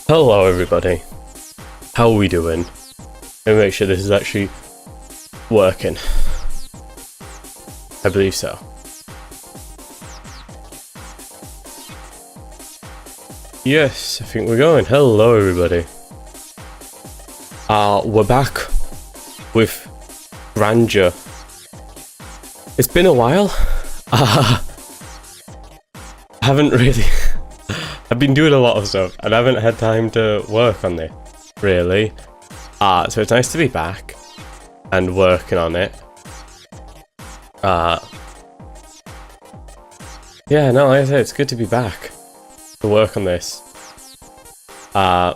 Hello everybody, how are we doing? Let me make sure this is actually working. I believe so. Yes, I think we're going. Hello everybody. We're back with Grandeur. It's been a while. I haven't really... I've been doing a lot of stuff and I haven't had time to work on it, really. So it's nice to be back and working on it. Yeah, no, like I said, it's good to be back to work on this. I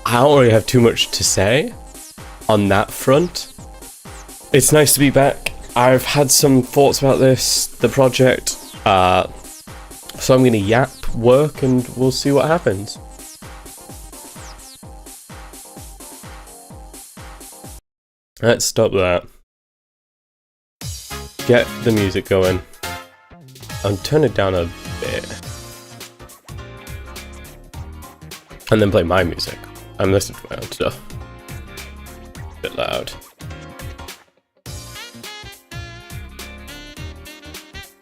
don't really have too much to say on that front. It's nice to be back. I've had some thoughts about the project. So I'm gonna yap, work, and we'll see what happens. Let's stop that. Get the music going. And turn it down a bit. And then play my music. I'm listening to my own stuff. A bit loud.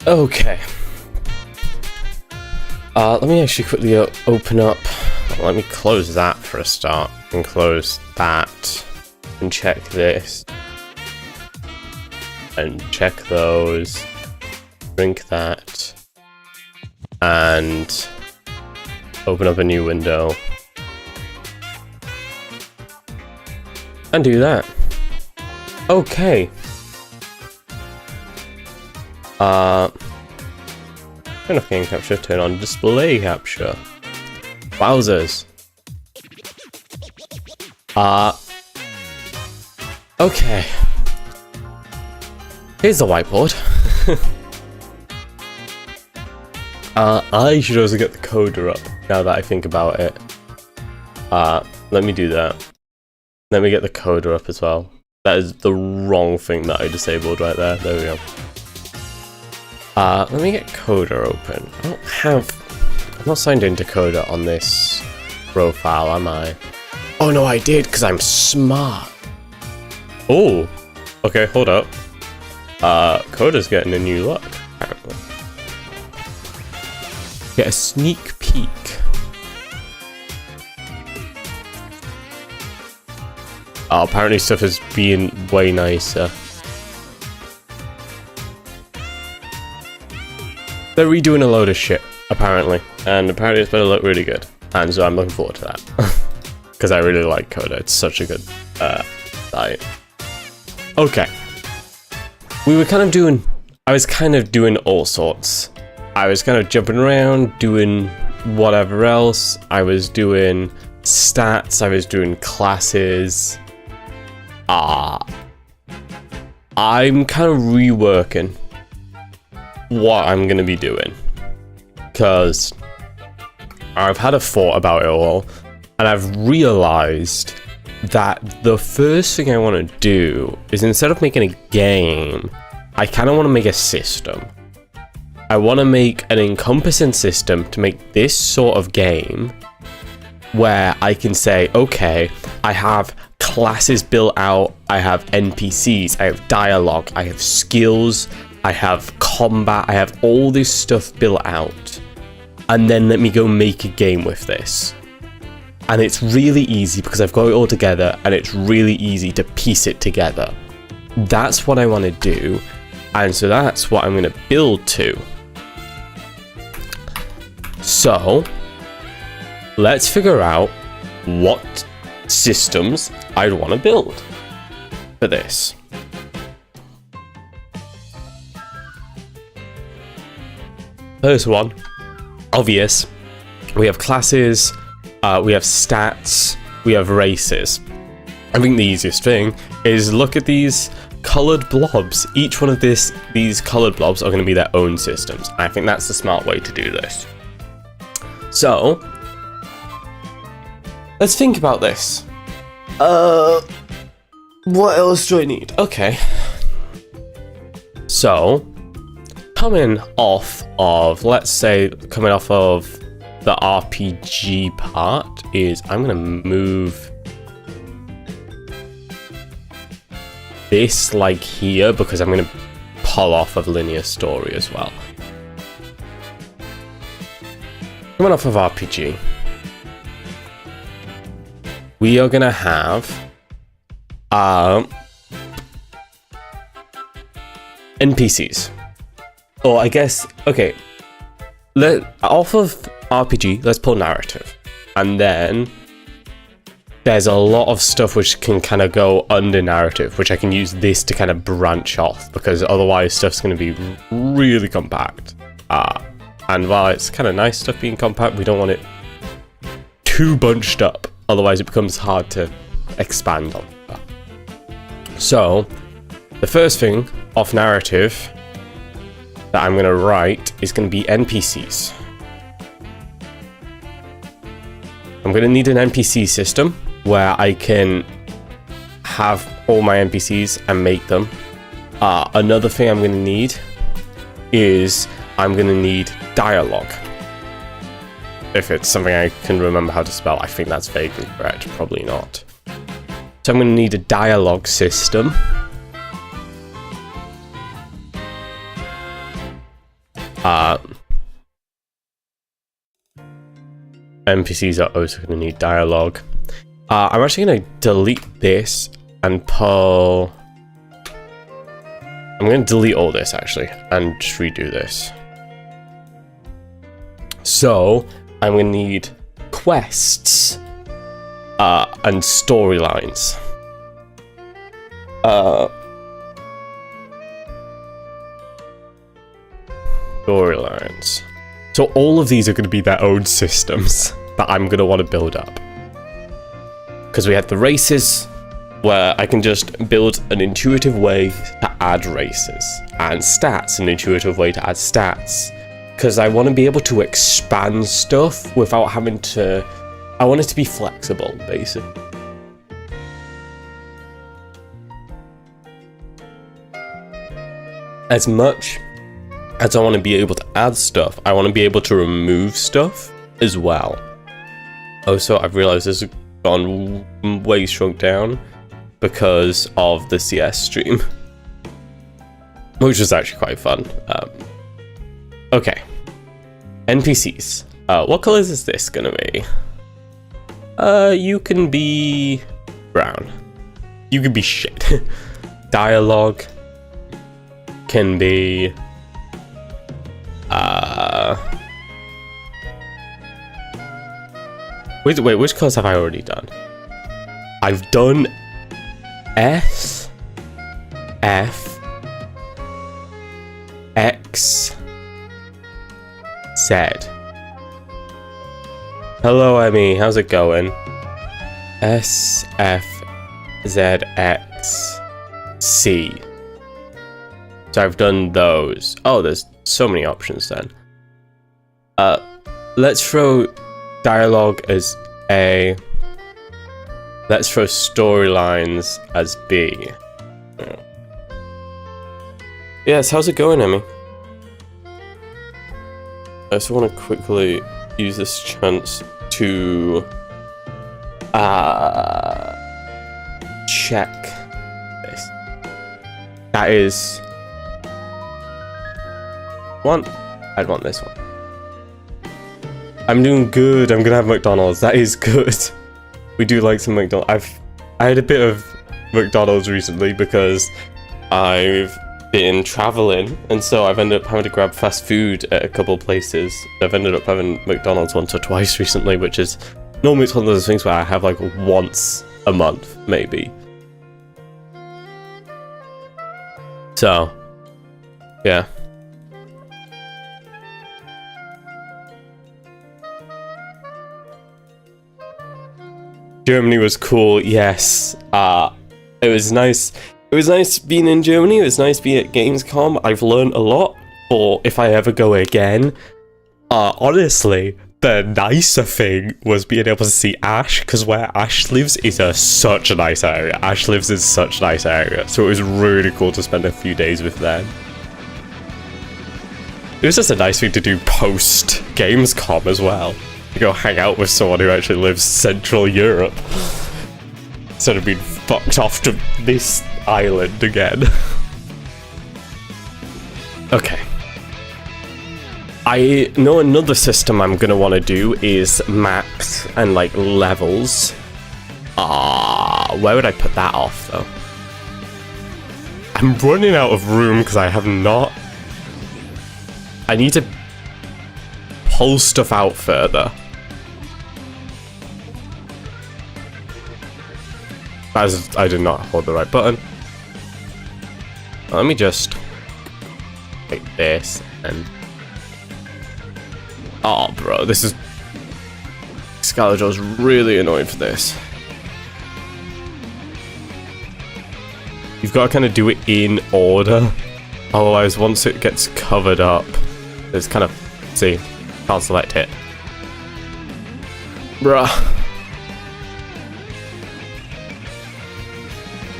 Okay. Let me actually quickly open up. Let me close that for a start, and close that, and check this, and check those, drink that, and open up a new window, and do that. Okay. Turn off game capture, turn on display capture. Wowzers. Okay. Here's the whiteboard. I should also get the coder up, now that I think about it. Let me do that. Let me get the coder up as well. That is the wrong thing that I disabled right there. There we go. Let me get Coder open. I'm not signed into Coder on this profile, am I? Oh no, I did, because I'm smart. Oh, okay, hold up. Coder's getting a new look, apparently. Get a sneak peek. Oh, apparently stuff is being way nicer. They're redoing a load of shit, apparently, and apparently it's gonna look really good, and so I'm looking forward to that, because I really like Coda. It's such a good site. Okay, I was kind of doing all sorts. I was kind of jumping around, doing whatever else. I was doing stats, I was doing classes. I'm kind of reworking what I'm gonna be doing, because I've had a thought about it all, and I've realized that the first thing I want to do is, instead of making a game, I kind of want to make a system. I want to make an encompassing system to make this sort of game where I can say, okay, I have classes built out, I have NPCs, I have dialogue, I have skills, I have combat, I have all this stuff built out, and then let me go make a game with this. And it's really easy because I've got it all together, and it's really easy to piece it together. That's what I want to do, and so that's what I'm going to build to. So, let's figure out what systems I'd want to build for this. First one, obvious. We have classes, we have stats, we have races. I think the easiest thing is look at these colored blobs. Each one of these colored blobs are going to be their own systems. I think that's the smart way to do this. So, let's think about this. What else do I need? Okay. So, coming off of the RPG part is I'm gonna move this like here because I'm gonna pull off of linear story as well. Coming off of RPG, we are gonna have NPCs, or I guess, okay, off of RPG, let's pull narrative, and then there's a lot of stuff which can kind of go under narrative, which I can use this to kind of branch off, because otherwise stuff's going to be really compact. And while it's kind of nice stuff being compact, we don't want it too bunched up, otherwise it becomes hard to expand on. So, the first thing off narrative that I'm going to write is going to be NPCs. I'm going to need an NPC system where I can have all my NPCs and make them. Another thing I'm going to need is I'm going to need dialogue. If it's something I can remember how to spell, I think that's vaguely correct, probably not. So I'm going to need a dialogue system. NPCs are also going to need dialogue. I'm actually going to delete this and pull... I'm going to delete all this actually and just redo this. So I'm going to need quests and storylines. Storylines. So all of these are going to be their own systems that I'm going to want to build up. Because we have the races, where I can just build an intuitive way to add races, and stats, an intuitive way to add stats. Because I want to be able to expand stuff without having to... I want it to be flexible, basically. As much as I want to be able to add stuff, I want to be able to remove stuff as well. Also, I've realized this has gone way shrunk down because of the CS stream, which was actually quite fun. Okay, NPCs. What colors is this gonna be? You can be brown. You can be shit. Dialogue can be wait, which colors have I already done? I've done S, F, X, Z. Hello, Emmy. How's it going? S, F, Z, X, C. So I've done those. Oh, there's so many options then. Let's throw dialogue as A. Let's throw storylines as B. Yes, how's it going, Emmy? I just want to quickly use this chance to check this. That is one. I'd want this one. I'm doing good. I'm gonna have McDonald's. That is good. We do like some McDonald's. I had a bit of McDonald's recently because I've been traveling, and so I've ended up having to grab fast food at a couple places. I've ended up having McDonald's once or twice recently, which is normally it's one of those things where I have like once a month, maybe. So, yeah. Germany was cool, yes. It was nice. It was nice being in Germany. It was nice being at Gamescom. I've learned a lot. Or if I ever go again, honestly, the nicer thing was being able to see Ash, because where Ash lives is such a nice area. Ash lives in such a nice area, so it was really cool to spend a few days with them. It was just a nice thing to do post Gamescom as well. to go hang out with someone who actually lives Central Europe. Instead of being fucked off to this island again. Okay. I know another system I'm gonna want to do is max and like levels. Where would I put that off though? I'm running out of room because I have not. I need to pull stuff out further. As I did not hold the right button. Let me just take this and. Oh, bro, this is. Scalajo's really annoying for this. You've got to kind of do it in order. Otherwise, once it gets covered up, it's kind of. See, can't select it. Bruh.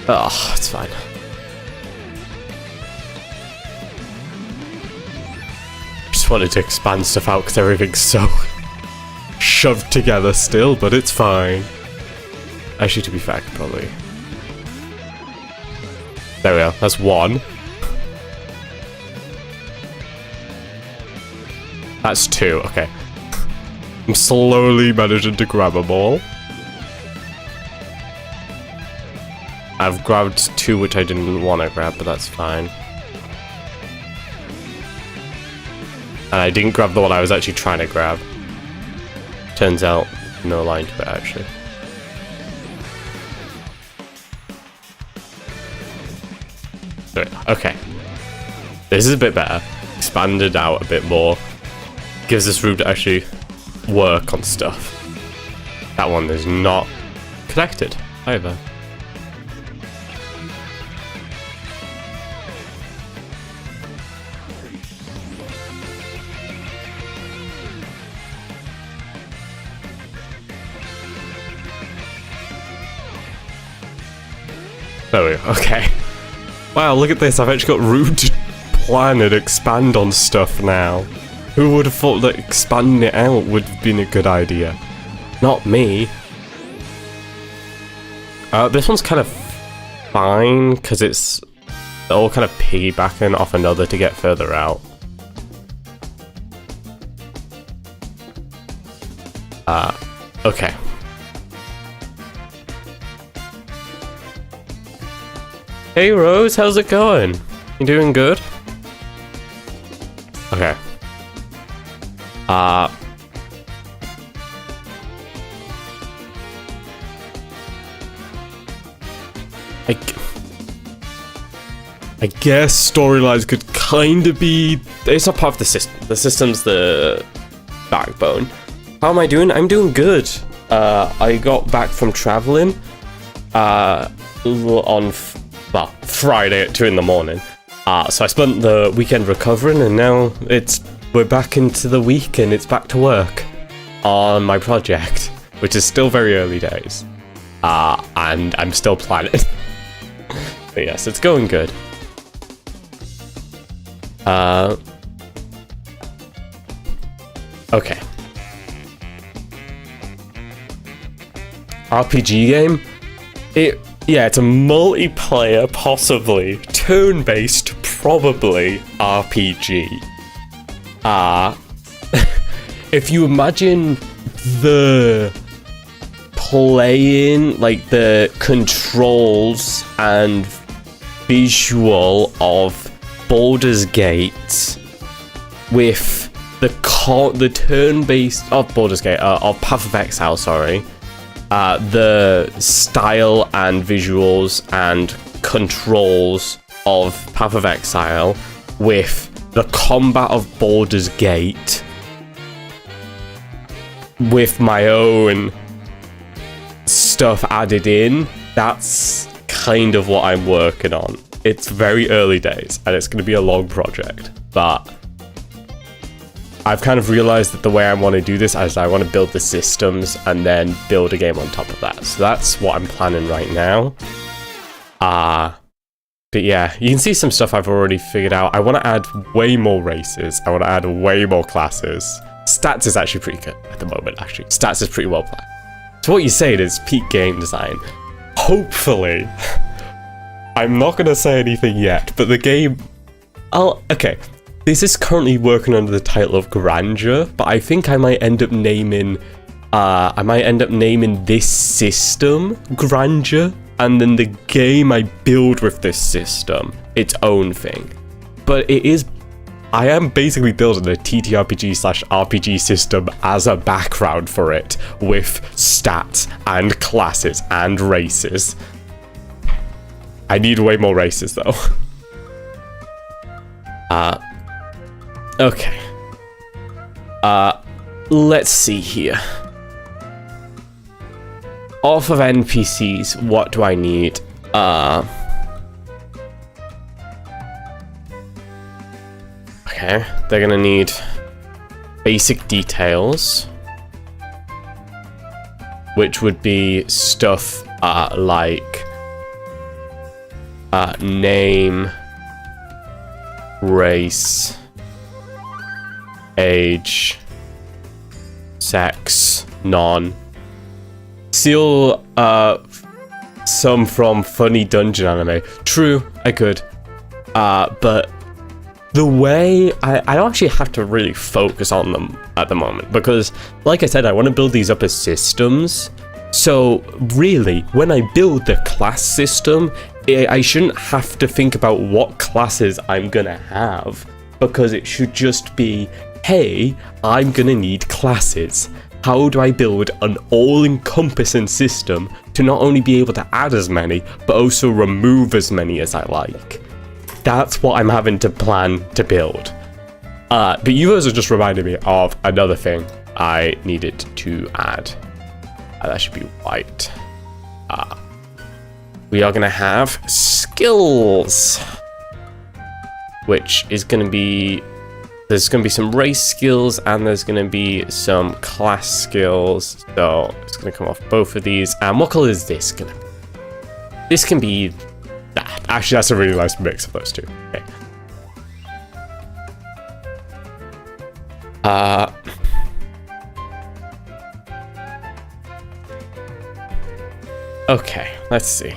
Oh, it's fine. Just wanted to expand stuff out because everything's so shoved together still, but it's fine. Actually, to be fair, I could probably. There we go. That's one. That's two. Okay. I'm slowly managing to grab them all. I've grabbed two which I didn't want to grab, but that's fine. And I didn't grab the one I was actually trying to grab. Turns out, no line to it actually. Okay. This is a bit better. Expanded out a bit more. Gives us room to actually work on stuff. That one is not connected either. There we go, okay. Wow, look at this, I've actually got room to plan and expand on stuff now. Who would have thought that expanding it out would have been a good idea? Not me. This one's kind of fine, because it's all kind of piggybacking off another to get further out. Okay. Hey Rose, how's it going? You doing good? Okay. I guess storylines could kind of be. It's not part of the system. The system's the backbone. How am I doing? I'm doing good. I got back from traveling on Friday at 2 in the morning. So I spent the weekend recovering, and now we're back into the week, and it's back to work on my project, which is still very early days. And I'm still planning. But yes, it's going good. Okay. RPG game? It's a multiplayer, possibly. Turn-based, probably, RPG. If you imagine the playing, like the controls and visual of Baldur's Gate with the turn-based of Baldur's Gate, of Path of Exile, sorry. The style and visuals and controls of Path of Exile with the combat of Baldur's Gate with my own stuff added in, that's kind of what I'm working on. It's very early days and it's going to be a long project, but I've kind of realized that the way I want to do this is I want to build the systems and then build a game on top of that. So that's what I'm planning right now. But yeah, you can see some stuff I've already figured out. I want to add way more races. I want to add way more classes. Stats is actually pretty good at the moment, actually. Stats is pretty well planned. So what you're saying is peak game design. Hopefully, I'm not going to say anything yet, but the game... Okay, this is currently working under the title of Grandeur, but I think I might end up naming... this system Grandeur, and then the game I build with this system its own thing. But I am basically building a TTRPG/RPG system as a background for it, with stats and classes and races. I need way more races though. Okay. Let's see here. Off of NPCs, what do I need? Okay, they're gonna need basic details, which would be stuff like name, race, age, sex, none. Steal some from funny dungeon anime. True, I could. But the way I don't actually have to really focus on them at the moment, because like I said, I want to build these up as systems. So really, when I build the class system, I shouldn't have to think about what classes I'm gonna have, because it should just be, hey, I'm gonna need classes. How do I build an all-encompassing system to not only be able to add as many, but also remove as many as I like? That's what I'm having to plan to build. But you guys are just reminding me of another thing I needed to add. That should be white. We are gonna have skills, which is gonna be, there's gonna be some race skills and there's gonna be some class skills. So it's gonna come off both of these. And what color is this gonna be? This can be that. Actually, that's a really nice mix of those two. Okay. Okay, let's see.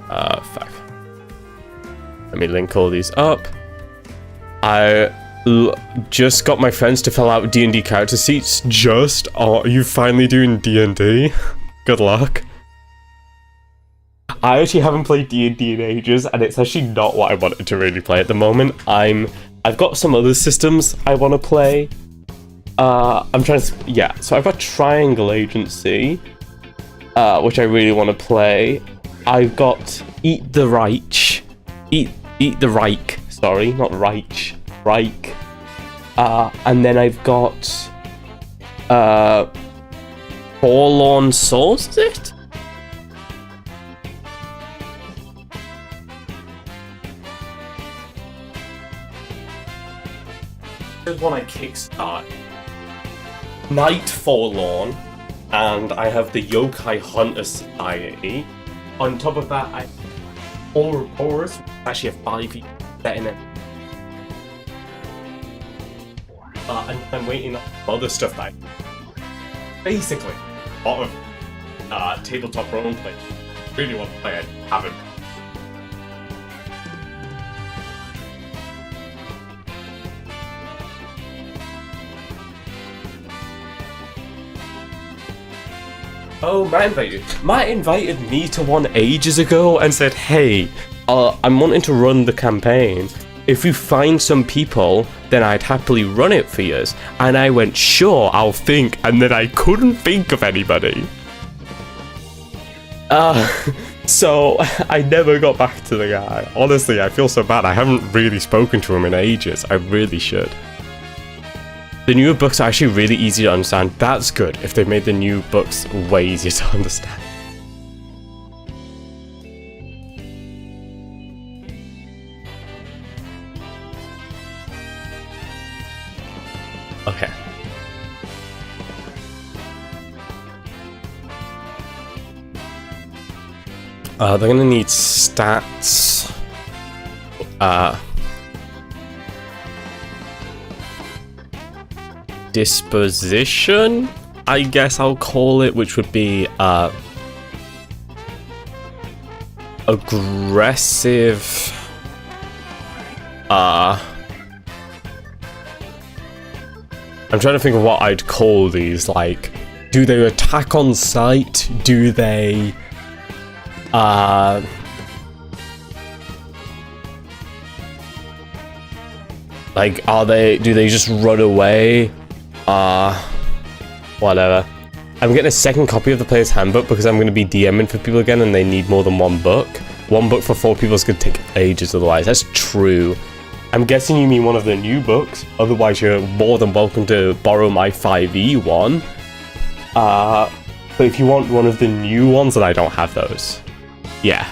Five. Let me link all these up. I just got my friends to fill out D&D character sheets. Just? Oh, are you finally doing D&D? Good luck. I actually haven't played D&D in ages, and it's actually not what I wanted to really play at the moment. I've got some other systems I want to play. I'm trying to, yeah, so I've got Triangle Agency, which I really want to play. I've got Eat the Reich, sorry, not Reich, Reich. And then I've got, Forlorn Souls, is it? There's one I kickstart. Night Forlorn, and I have the Yokai Hunter Society. On top of that, I have Horus, actually a 5e set in it. And I'm waiting on other stuff that basically a lot of tabletop roleplay. Really want to play it, haven't. Oh, Matt invited me to one ages ago and said, hey, I'm wanting to run the campaign. If you find some people, then I'd happily run it for you. And I went, sure, I'll think. And then I couldn't think of anybody. So I never got back to the guy. Honestly, I feel so bad. I haven't really spoken to him in ages. I really should. The newer books are actually really easy to understand. That's good if they made the new books way easier to understand. Okay. They're gonna need stats. disposition, I guess I'll call it, which would be aggressive. I'm trying to think of what I'd call these. Like, do they attack on sight? Do they like, do they just run away? Whatever. I'm getting a second copy of the player's handbook because I'm going to be DMing for people again and they need more than one book. One book for 4 people is going to take ages otherwise. That's true. I'm guessing you mean one of the new books. Otherwise, you're more than welcome to borrow my 5e one. But if you want one of the new ones, then I don't have those. Yeah.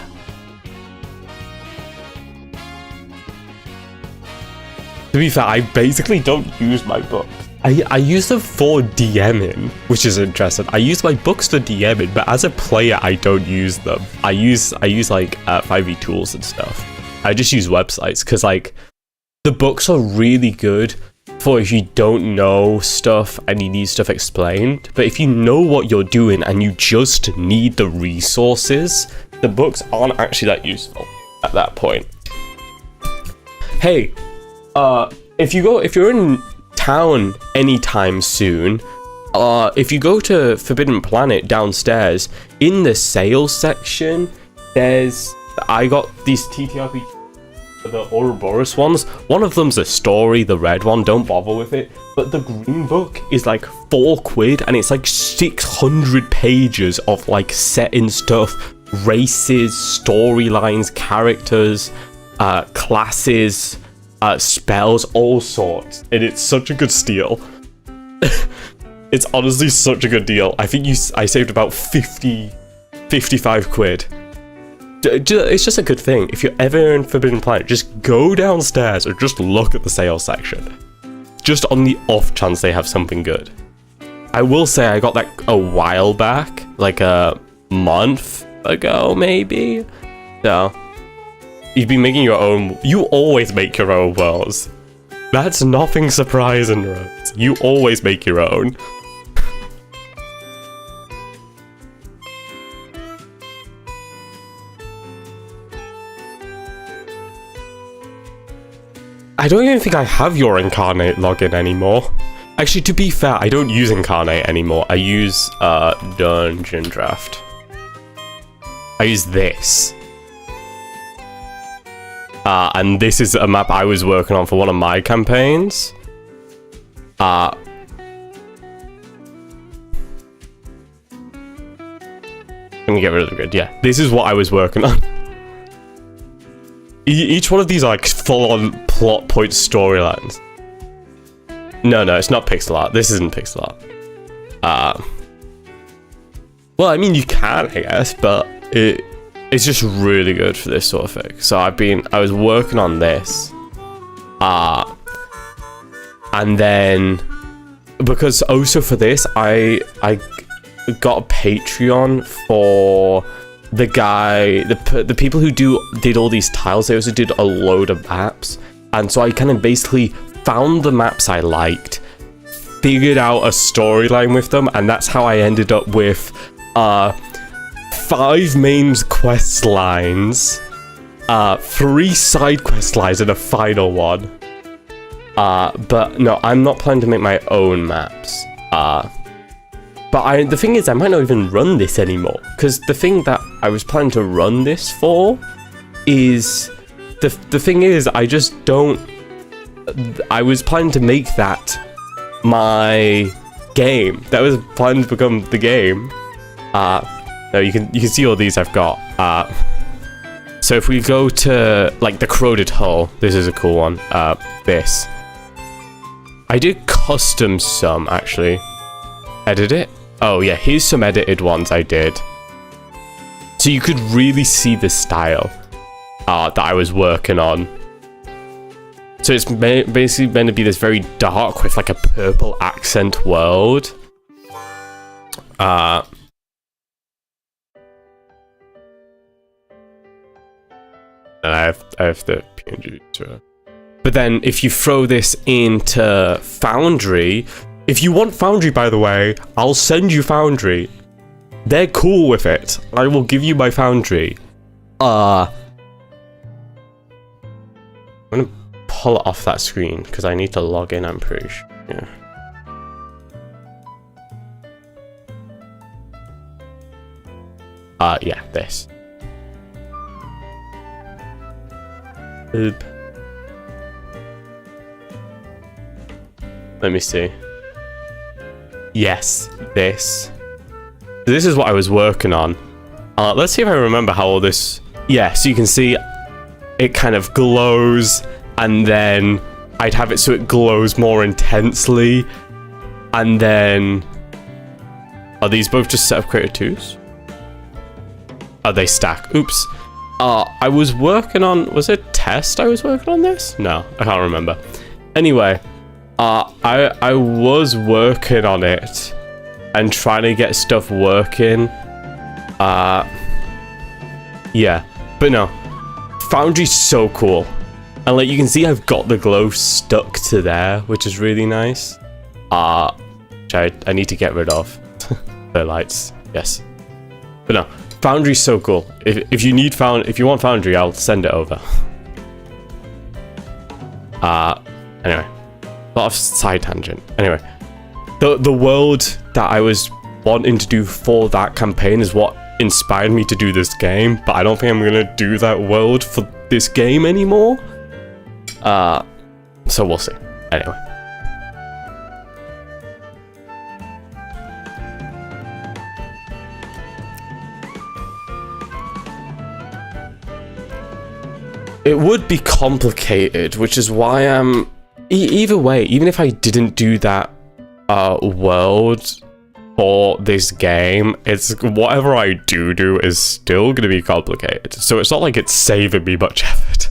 To be fair, I basically don't use my books. I use them for DMing, which is interesting. I use my books for DMing, but as a player, I don't use them. I use like 5e tools and stuff. I just use websites because like the books are really good for if you don't know stuff and you need stuff explained. But if you know what you're doing and you just need the resources, the books aren't actually that useful at that point. Hey, if you're in town anytime soon, if you go to Forbidden Planet downstairs, in the sales section, I got these TTRPG, the Ouroboros ones. One of them's a story, the red one, don't bother with it. But the green book is like £4 and it's like 600 pages of like setting stuff, races, storylines, characters, classes, spells, all sorts, and it's such a good steal. It's honestly such a good deal. I think I saved about 55 quid. It's just a good thing. If you're ever in Forbidden Planet, just go downstairs or just look at the sales section, just on the off chance they have something good. I will say I got that a while back, like a month ago maybe. So you've been making your own. You always make your own worlds. That's nothing surprising, Rose. You always make your own. I don't even think I have your Incarnate login anymore. Actually, to be fair, I don't use Incarnate anymore. I use Dungeon Draft. I use this. And this is a map I was working on for one of my campaigns. Let me get rid of the grid. Yeah, this is what I was working on. Each one of these are like full-on plot point storylines. No, it's not pixel art. This isn't pixel art. Well, I mean, you can, I guess, but it's just really good for this sort of thing. So I was working on this, and then because also for this, I got a Patreon for the guy, the people who did all these tiles. They also did a load of maps, and so I kind of basically found the maps I liked, figured out a storyline with them, and that's how I ended up with 5 main quest lines, 3 side quest lines, and a final one. But no, I'm not planning to make my own maps. But the thing is, I might not even run this anymore, because the thing that I was planning to run this for is the thing is, I just don't. I was planning to make that my game. That was planning to become the game. No, you can see all these I've got. So if we go to like the Corroded Hull, this is a cool one. This. I did custom some actually. Edit it? Oh yeah, here's some edited ones I did. So you could really see the style that I was working on. So it's basically meant to be this very dark with like a purple accent world. And I have the PNG to it. But then if you throw this into Foundry, If you want Foundry, by the way, I'll send you Foundry. They're cool with it. I will give you my Foundry. I'm gonna pull it off that screen because I need to log in, I'm pretty sure. Yeah. Yeah, this. Oop. Let me see. Yes, this. This is what I was working on. Let's see if I remember how all this... Yeah, so you can see it kind of glows, and then I'd have it so it glows more intensely, and then... Are these both just set of creator 2s? Oh, they stack. Oops. I was working on... Was it test I was working on this? No, I can't remember. Anyway, I was working on it and trying to get stuff working. Yeah, but no. Foundry's so cool. And like you can see I've got the glow stuck to there, which is really nice. Which I need to get rid of. The lights, yes. But no, Foundry's so cool. If you want Foundry, I'll send it over. Anyway. A lot of side tangent. Anyway. The world that I was wanting to do for that campaign is what inspired me to do this game, but I don't think I'm gonna do that world for this game anymore. So we'll see. Anyway. It would be complicated, which is why I'm... Either way, even if I didn't do that world for this game, it's whatever I do is still going to be complicated. So it's not like it's saving me much effort.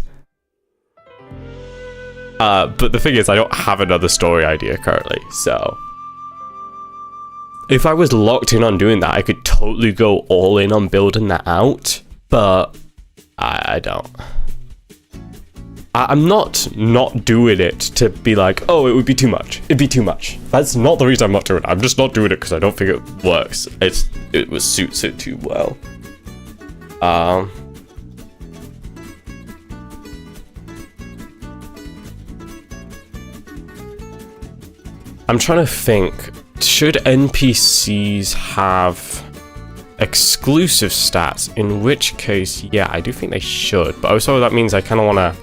But the thing is, I don't have another story idea currently, so... If I was locked in on doing that, I could totally go all in on building that out, but I don't. I'm not doing it to be like, oh, it would be too much. It'd be too much. That's not the reason I'm not doing it. I'm just not doing it because I don't think it works. It suits it too well. I'm trying to think. Should NPCs have exclusive stats? In which case, yeah, I do think they should. But also that means I kind of want to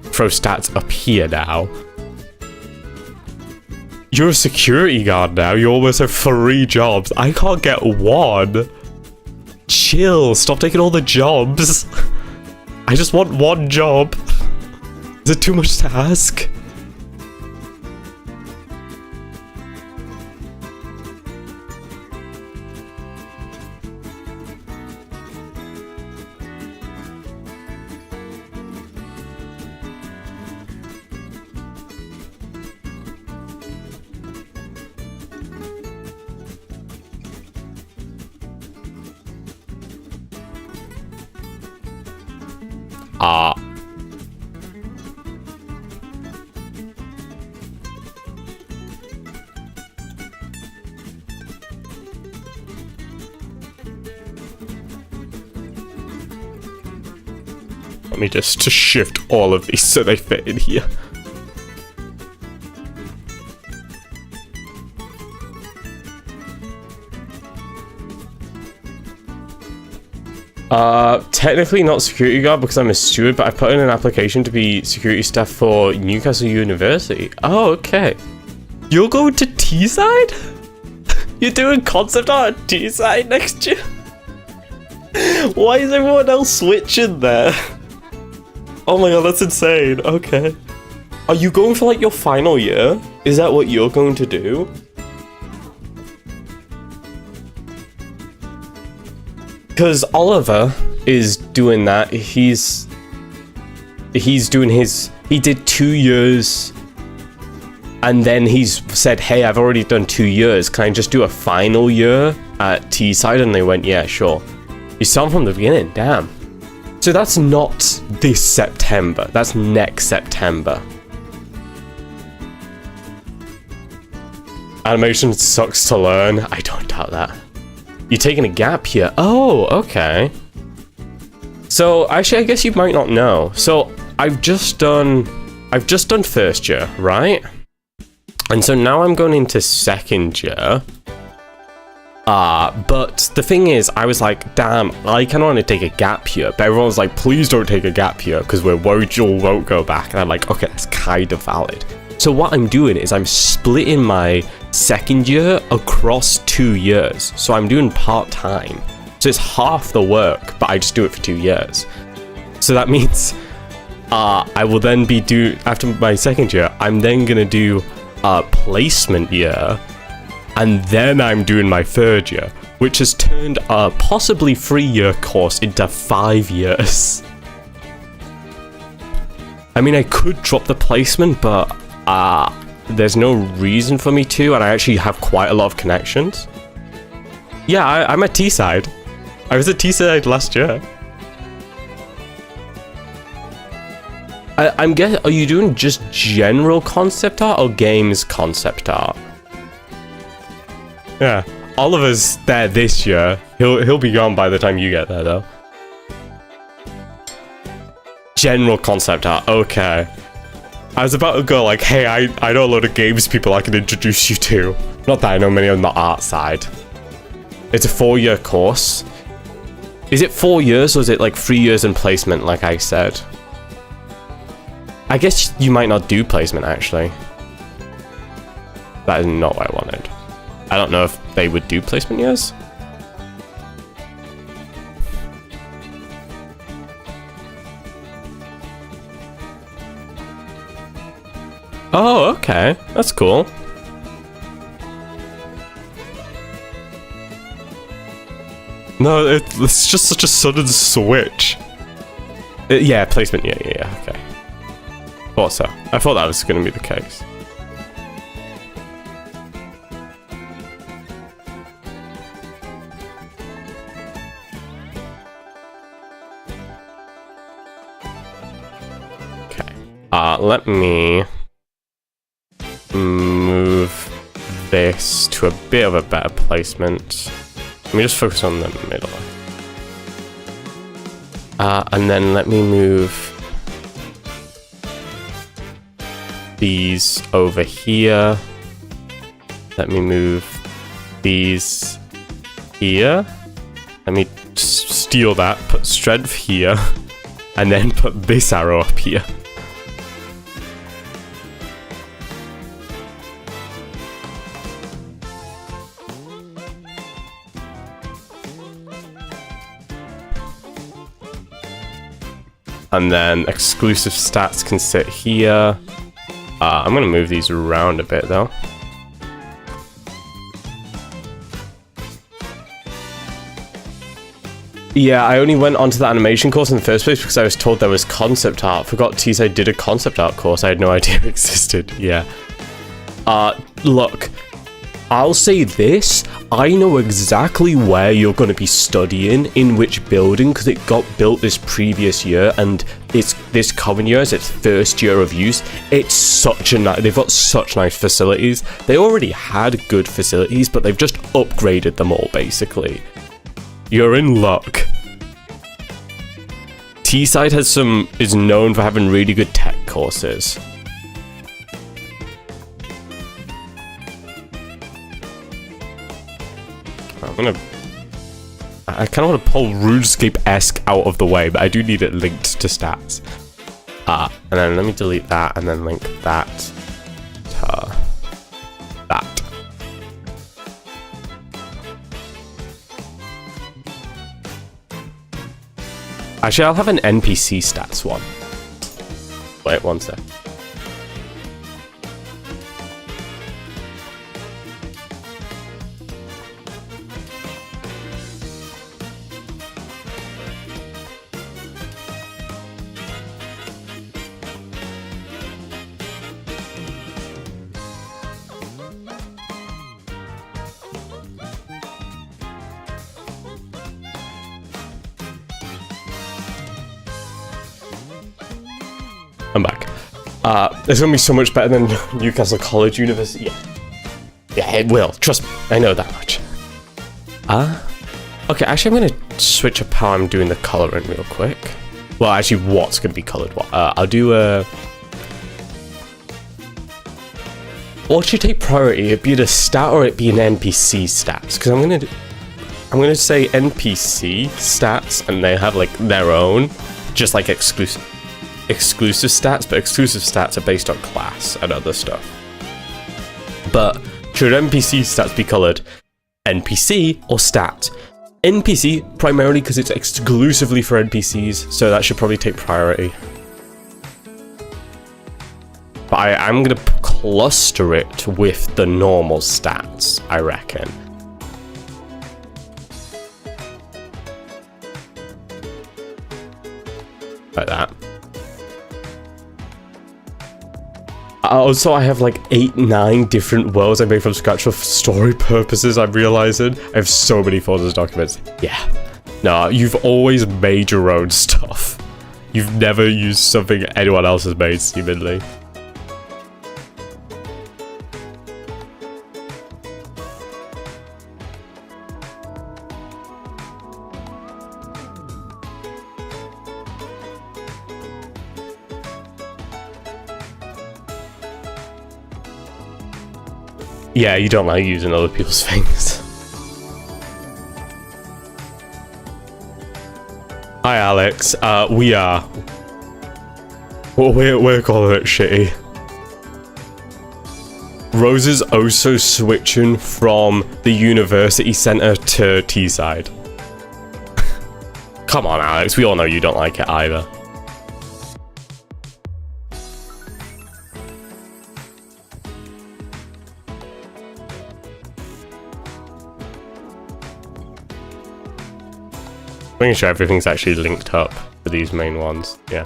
throw stats up here now. You're a security guard now. You almost have 3 jobs. I can't get 1. Chill. Stop taking all the jobs. I just want 1 job. Is it too much to ask? Let me just shift all of these so they fit in here. Technically not security guard because I'm a steward, but I put in an application to be security staff for Newcastle University. Oh, okay. You're going to Teesside? You're doing concept art at Teesside next year? Why is everyone else switching there? Oh my god, that's insane. Okay. Are you going for like your final year? Is that what you're going to do? Because Oliver is doing that. He's doing his... He did 2 years. And then he's said, hey, I've already done 2 years. Can I just do a final year at Teesside? And they went, yeah, sure. You started from the beginning, damn. So that's not this September. That's next September. Animation sucks to learn. I don't doubt that. You're taking a gap here. Oh, okay. So actually, I guess you might not know. So I've just done first year, right? And so now I'm going into second year. But the thing is, I was like, damn, I kind of want to take a gap year. But everyone was like, please don't take a gap year because we're worried you won't go back. And I'm like, okay, that's kind of valid. So what I'm doing is I'm splitting my second year across 2 years. So I'm doing part-time. So it's half the work, but I just do it for 2 years. So that means I will then be after my second year, I'm then going to do a placement year. And then I'm doing my third year, which has turned a possibly 3-year course into 5 years. I mean, I could drop the placement, but there's no reason for me to, and I actually have quite a lot of connections. Yeah, I'm at T-side. I was at T-side last year. I'm guessing, are you doing just general concept art or games concept art? Yeah, Oliver's there this year. He'll be gone by the time you get there, though. General concept art, okay. I was about to go like, hey, I know a lot of games people I can introduce you to. Not that I know many on the art side. It's a 4-year course. Is it 4 years or is it like 3 years in placement, like I said? I guess you might not do placement, actually. That is not what I wanted. I don't know if they would do placement years. Oh, okay. That's cool. No, it's just such a sudden switch. Yeah, placement. Yeah, okay. Thought so. I thought that was going to be the case. Okay. Let me move this to a bit of a better placement. Let me just focus on the middle. And then let me move these over here. Let me move these here. Let me steal that, put strength here, and then put this arrow up here. And then exclusive stats can sit here. I'm gonna move these around a bit though. Yeah, I only went onto the animation course in the first place because I was told there was concept art. Forgot T-side did a concept art course. I had no idea it existed. Yeah. Look, I'll say this. I know exactly where you're going to be studying, in which building, because it got built this previous year, and it's this current year is its first year of use. It's such a they've got such nice facilities. They already had good facilities, but they've just upgraded them all, basically. You're in luck. T-side is known for having really good tech courses. I kind of want to pull RuneScape-esque out of the way, but I do need it linked to stats. And then let me delete that and then link that to that. Actually, I'll have an NPC stats one. Wait, one sec. I'm back. It's gonna be so much better than Newcastle College University. Yeah. Yeah, it will. Trust me. I know that much. Okay, actually, I'm going to switch up how I'm doing the coloring real quick. Well, actually, what's going to be colored? What? I'll do a... What should take priority? It'd be the stat or it'd be an NPC stats? Because I'm gonna say NPC stats, and they have like their own, just like exclusive stats, but exclusive stats are based on class and other stuff. But should NPC stats be colored NPC or stat? NPC primarily because it's exclusively for NPCs, so that should probably take priority. But I'm gonna cluster it with the normal stats, I reckon. Like that. Also, I have like 8-9 different worlds I made from scratch for story purposes, I'm realizing. I have so many folders documents. Yeah. No, you've always made your own stuff. You've never used something anyone else has made, seemingly. Yeah, you don't like using other people's things. Hi, Alex. We are. Well, we're calling it shitty. Rose is also switching from the university center to Teesside. Come on, Alex. We all know you don't like it either. Making sure everything's actually linked up for these main ones. Yeah.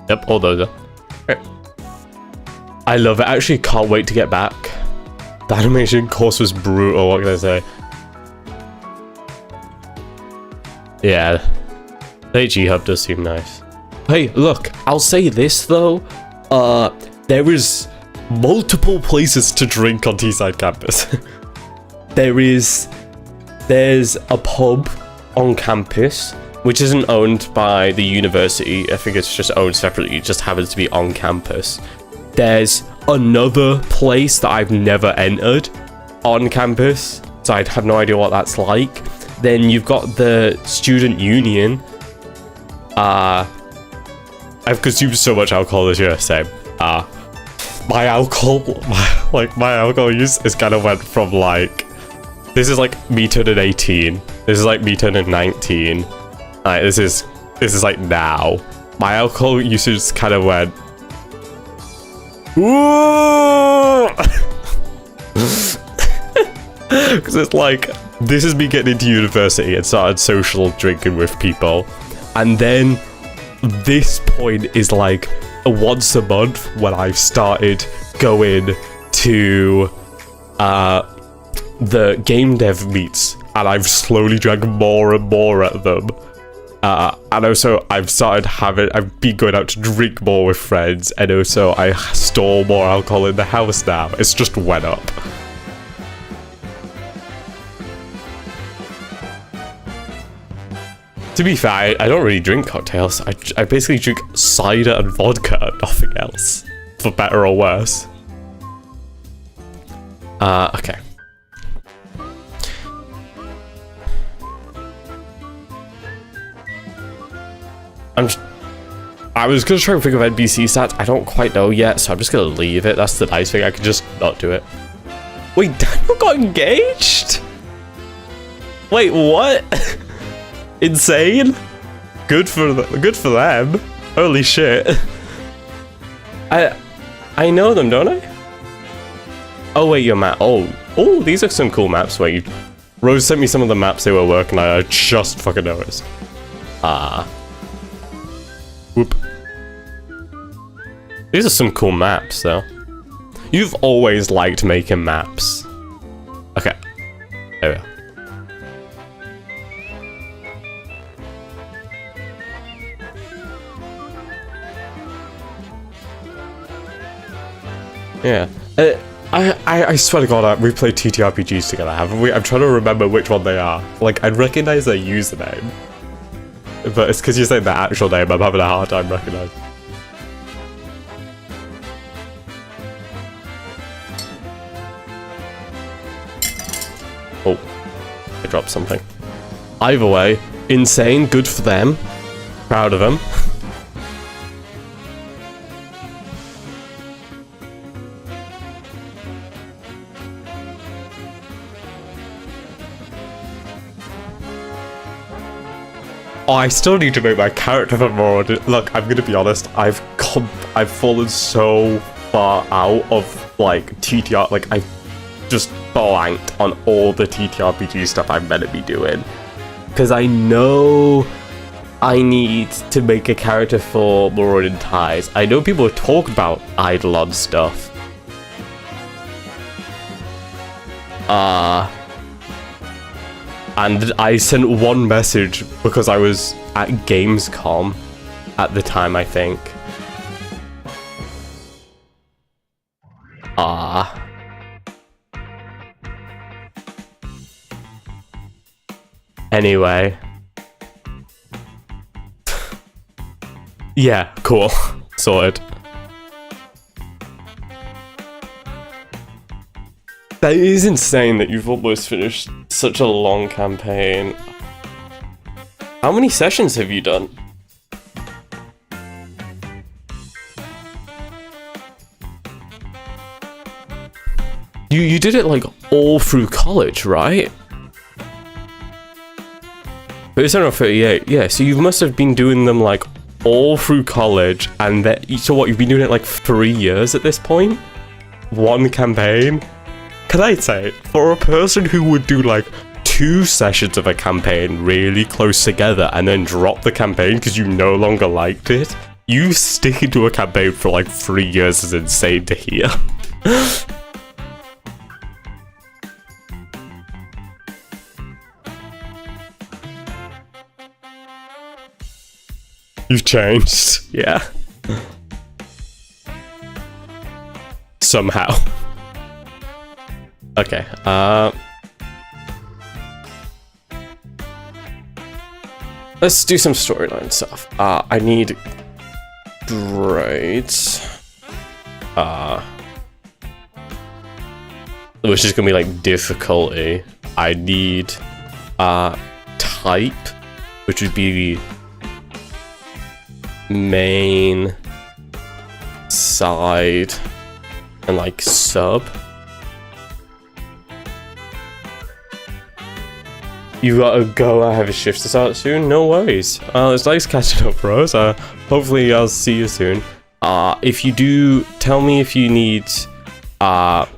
Yep, all those are. Right. I love it. I actually can't wait to get back. The animation course was brutal, what can I say? Yeah. The HE hub does seem nice. Hey, look, I'll say this though. There is multiple places to drink on Teesside campus. There's a pub on campus, which isn't owned by the university. I think it's just owned separately. It just happens to be on campus. There's another place that I've never entered on campus, so I have no idea what that's like. Then you've got the student union. I've consumed so much alcohol this year, same. My alcohol use is kind of went from like, this is like me turning 18. This is like me turning 19. This is like now. My alcohol usage kind of went. Because it's like, this is me getting into university and started social drinking with people, and then this point is like once a month when I've started going to the game dev meets, and I've slowly drank more and more at them. And also I've been going out to drink more with friends, and also I store more alcohol in the house now. It's just went up. To be fair, I don't really drink cocktails. I basically drink cider and vodka and nothing else. For better or worse. Okay. I was gonna try and think of NPC stats. I don't quite know yet, so I'm just gonna leave it. That's the nice thing. I could just not do it. Wait, Daniel got engaged? Wait, what? Insane. Good for them. Holy shit. I know them, don't I? Oh wait, your map. Oh, these are some cool maps. Wait, Rose sent me some of the maps they were working on. I just fucking noticed. Whoop. These are some cool maps, though. You've always liked making maps. Okay. There we go. Yeah. I swear to God, we played TTRPGs together, haven't we? I'm trying to remember which one they are. Like, I'd recognize their username. But it's because you're saying their actual name, I'm having a hard time recognizing. Oh, I dropped something. Either way, insane, good for them. Proud of them. Oh, I still need to make my character more. Look, I'm gonna be honest. I've fallen so far out of like TTR. Like I just blanked on all the TTRPG stuff I'm meant to be doing because I know I need to make a character for Marauding Ties. I know people talk about Eidolon stuff. And I sent one message because I was at Gamescom at the time, I think. Anyway. Yeah, cool. Sorted. That is insane that you've almost finished such a long campaign. How many sessions have you done? You did it like all through college, right? But it's only 38, yeah, so you must have been doing them like all through college and that, so what, you've been doing it like 3 years at this point? One campaign? Can I say, for a person who would do like 2 sessions of a campaign really close together and then drop the campaign because you no longer liked it, you sticking to a campaign for like 3 years is insane to hear. You've changed, yeah. Somehow. Okay, let's do some storyline stuff. I need grades. Which is gonna be like difficulty. I need type, which would be the main, side, and like sub. You gotta go, I have a shift to start soon, no worries. It's nice catching up, bros. Hopefully I'll see you soon. If you do, tell me if you need, what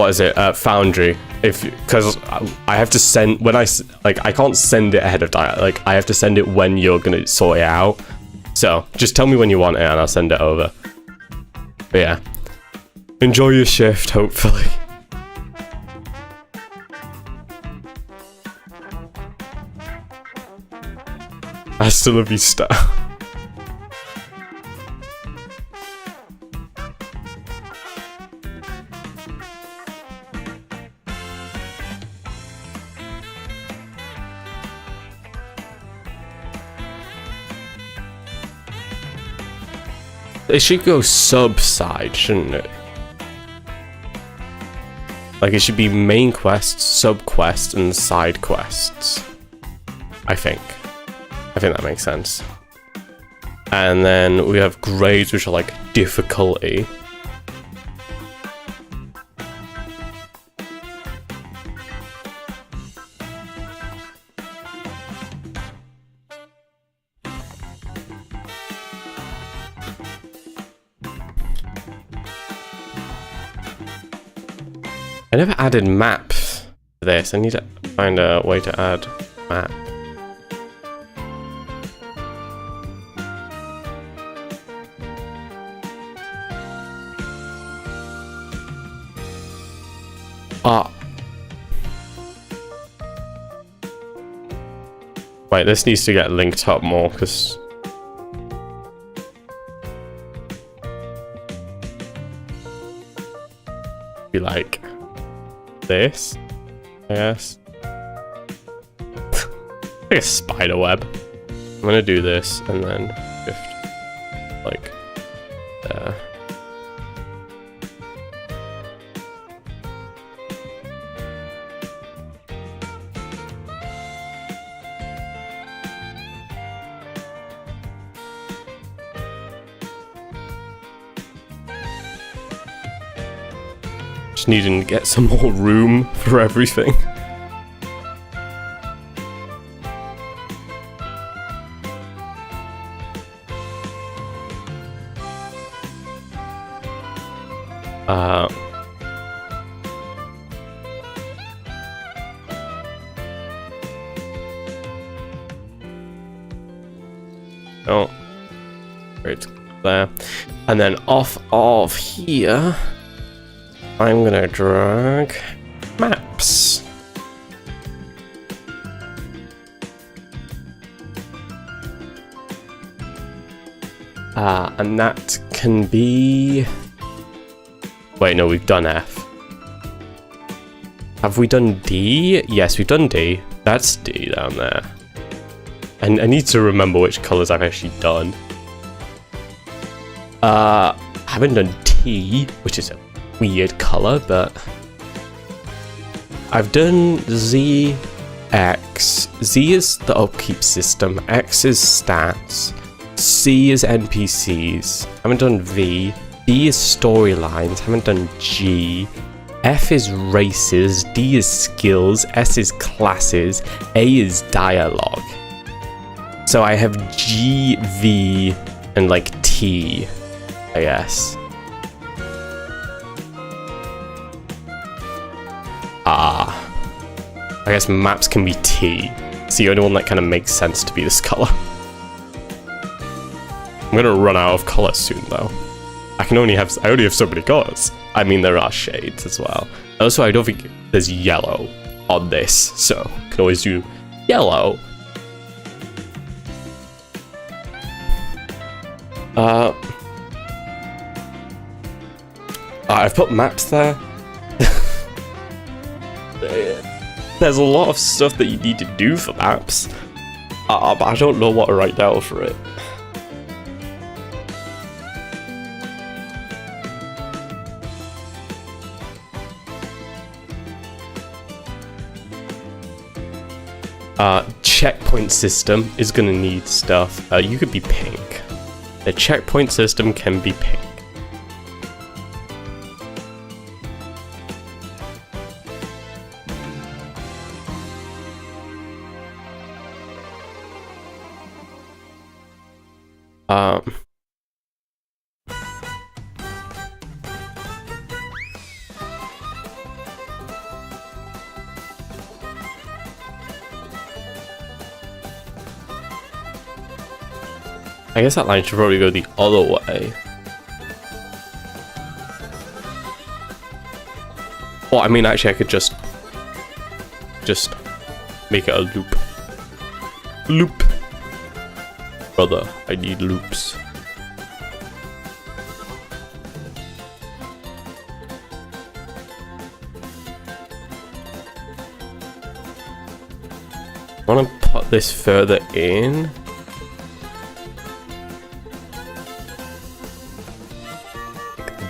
is it, Foundry. Because I have to send, when I can't send it ahead of time, like, I have to send it when you're gonna sort it out. So, just tell me when you want it and I'll send it over. But yeah, enjoy your shift, hopefully. Hasta la vista. It should go sub-side, shouldn't it? Like, it should be main quests, sub-quests, and side quests. I think that makes sense. And then we have grades, which are like difficulty. I never added maps to this. I need to find a way to add map. Wait, this needs to get linked up more, because... be like this, I guess. Like a spider web. I'm gonna do this and then shift like there. Just needing to get some more room for everything. Oh, great, there. And then off of here, I'm gonna drag maps. And that can be... Wait, no, we've done F. Have we done D? Yes, we've done D. That's D down there. And I need to remember which colours I've actually done. I haven't done T, which is a weird colour, but... I've done Z, X. Z is the upkeep system, X is stats, C is NPCs. I haven't done V. D is storylines, haven't done G. F is races, D is skills, S is classes, A is dialogue. So I have G, V, and like T, I guess. I guess maps can be T. It's the only one that kind of makes sense to be this color. I'm gonna run out of colors soon though. I only have so many colors. I mean, there are shades as well. Also, I don't think there's yellow on this, so I can always do yellow. I've put maps there. There's a lot of stuff that you need to do for maps, but I don't know what to write down for it. Checkpoint system is gonna need stuff. You could be pink. The checkpoint system can be pink. I guess that line should probably go the other way. Well, I mean, actually, I could just make it a loop. Loop. Brother, I need loops. I want to put this further in.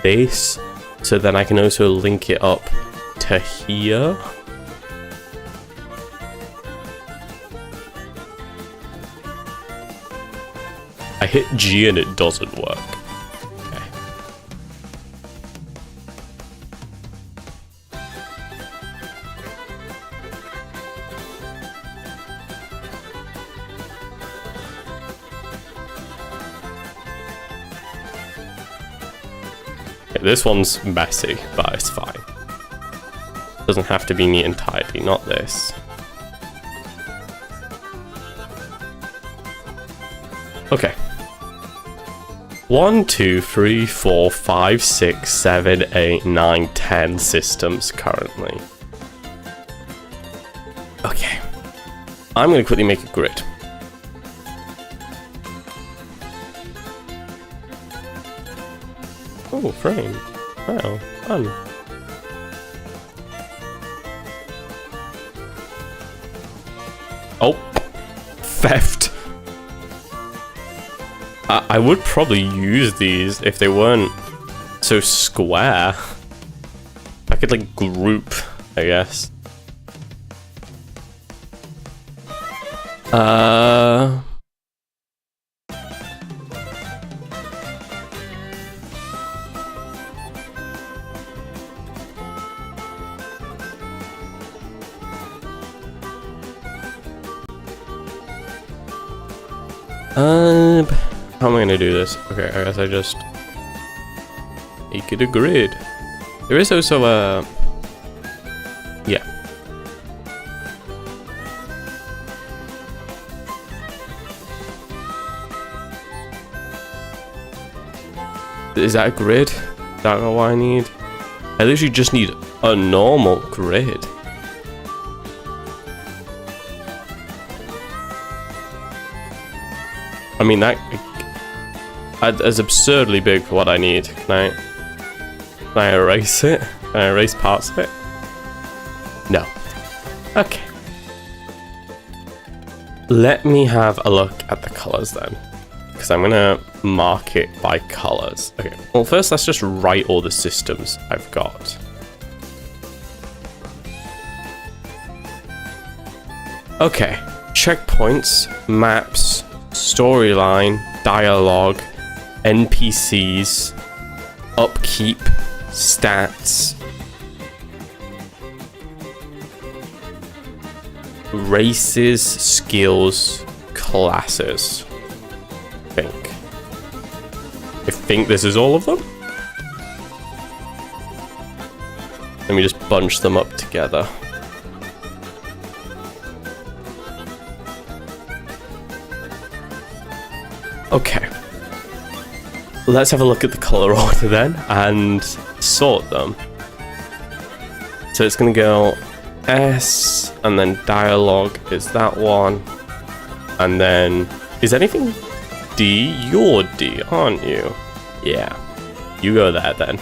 This, so then I can also link it up to here. I hit G and it doesn't work. Okay. This one's messy, but it's fine. Doesn't have to be neat and tidy, not this. Okay. 1, 2, 3, 4, 5, 6, 7, 8, 9, 10 systems currently. Okay. I'm gonna quickly make a grid. Oh, frame. Wow, fun. Oh, theft. I would probably use these if they weren't so square. I could like group, I guess. How am I gonna do this? Okay, I guess I just make it a grid. There is also a... yeah. Is that a grid? Is that what I need? I literally just need a normal grid. I mean, that is absurdly big for what I need. Can I erase it? Can I erase parts of it? No. Okay. Let me have a look at the colors then, because I'm gonna mark it by colors. Okay. Well, first let's just write all the systems I've got. Okay. Checkpoints, maps, storyline, dialogue, NPCs, upkeep, stats, races, skills, classes. I think this is all of them. Let me just bunch them up together. Okay. Let's have a look at the color order then and sort them. So it's going to go S, and then dialogue is that one. And then, is anything D? You're D, aren't you? Yeah. You go there then.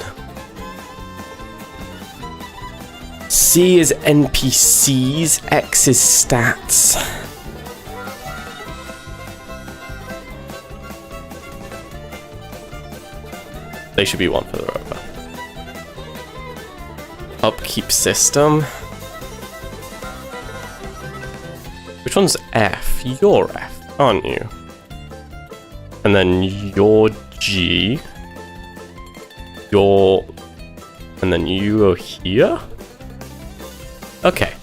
C is NPCs, X is stats. They should be one for the rover. Upkeep system. Which one's F? You're F, aren't you? And then you're G. You're... and then you go here? Okay.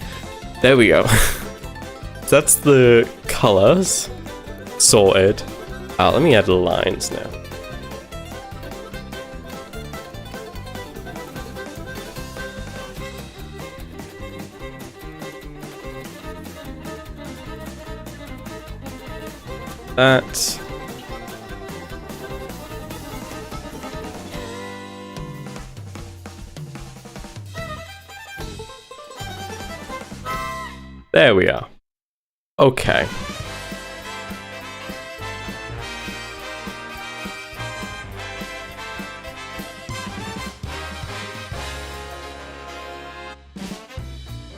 There we go. So that's the colors sorted. Let me add lines now. That. There we are. Okay.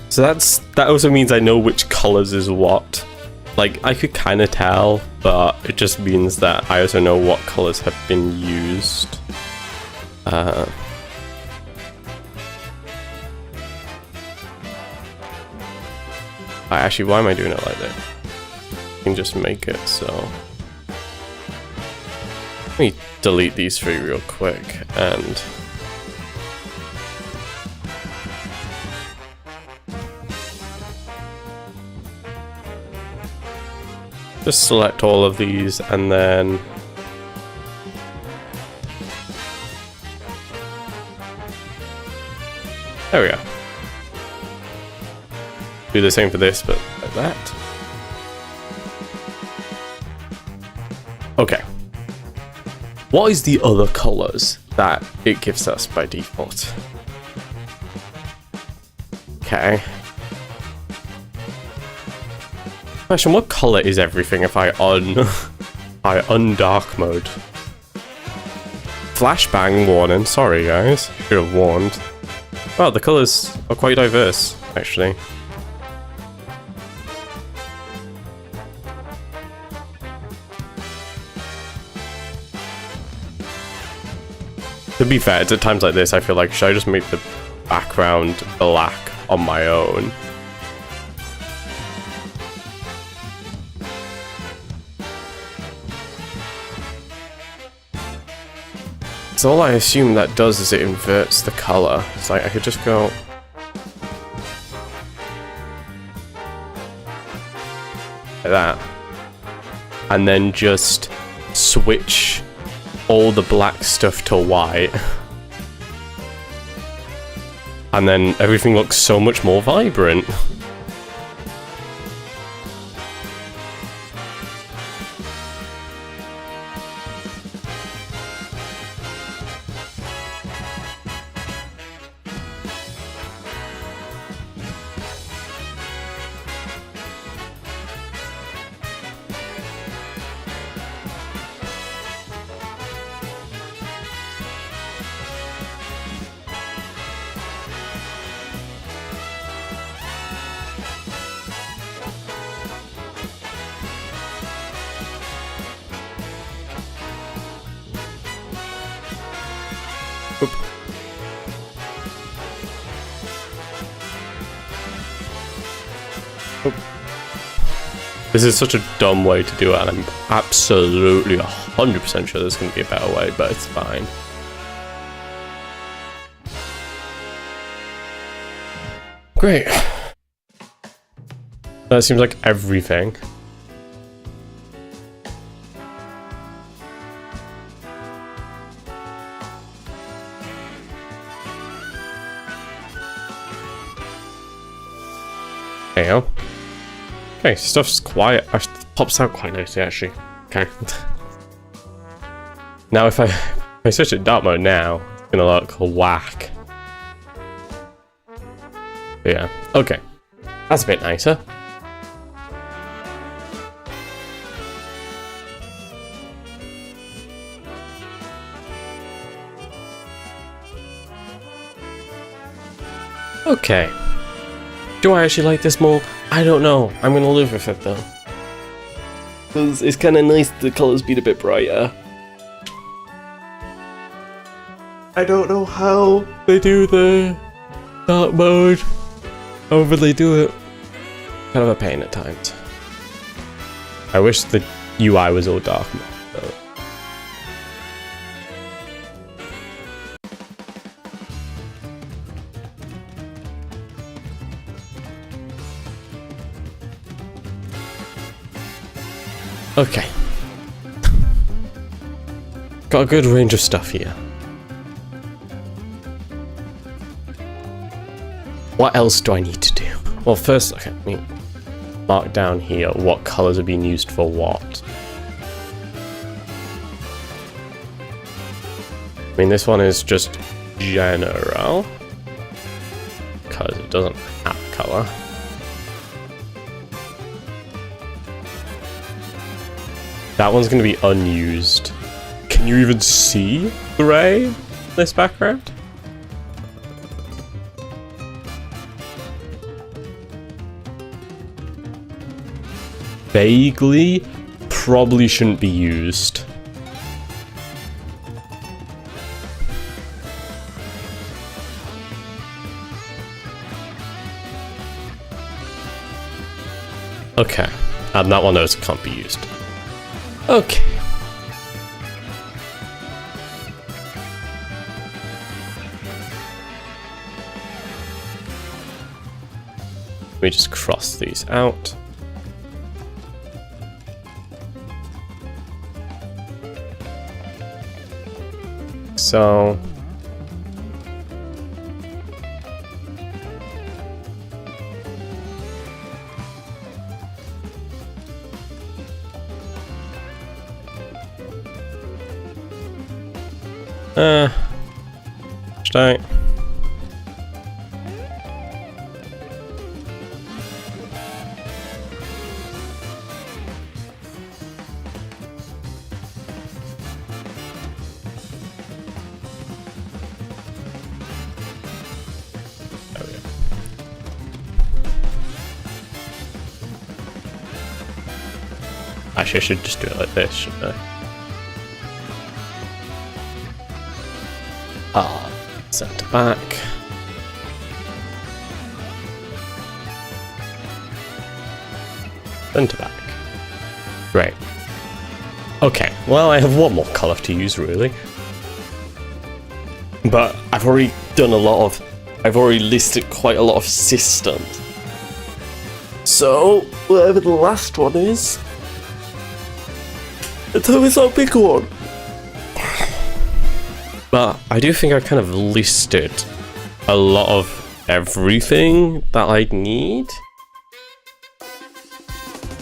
So that also means I know which colors is what. Like, I could kind of tell, but it just means that I also know what colors have been used. Actually, why am I doing it like that? I can just make it so... Let me delete these three real quick, and... just select all of these, and then... there we go. Do the same for this, but like that. Okay. What is the other colors that it gives us by default? Okay. Question, what color is everything if I undark mode? Flashbang warning, sorry guys. Should have warned. Well, the colors are quite diverse, actually. To be fair, it's at times like this I feel like, should I just make the background black on my own? So all I assume that does is it inverts the color. It's like I could just go... like that. And then just switch all the black stuff to white. And then everything looks so much more vibrant. Oop. Oop. This is such a dumb way to do it, and I'm absolutely 100% sure there's going to be a better way, but it's fine. Great. That seems like everything. There you go. Okay, stuff's quiet. Pops out quite nicely, actually. Okay. Now, if I switch it dark mode now, it's gonna look whack. But yeah. Okay. That's a bit nicer. Okay. Do I actually like this more? I don't know. I'm gonna live with it though. Because it's kind of nice the colours being a bit brighter. I don't know how they do the dark mode. However they do it. Kind of a pain at times. I wish the UI was all dark mode though. Okay. Got a good range of stuff here. What else do I need to do? Well, first, okay, let me mark down here what colours are being used for what. I mean, this one is just general, because it doesn't have colour. That one's going to be unused. Can you even see grey in this background? Vaguely, probably shouldn't be used. Okay, and that one knows it can't be used. Okay. Let me just cross these out. So should I? Actually, I should just do it like this, shouldn't I? Centre back. Centre back. Great. Okay, well, I have one more colour to use, really. But I've already done I've already listed quite a lot of systems. So, whatever the last one is, it's always our big one. But I do think I kind of listed a lot of everything that I'd need.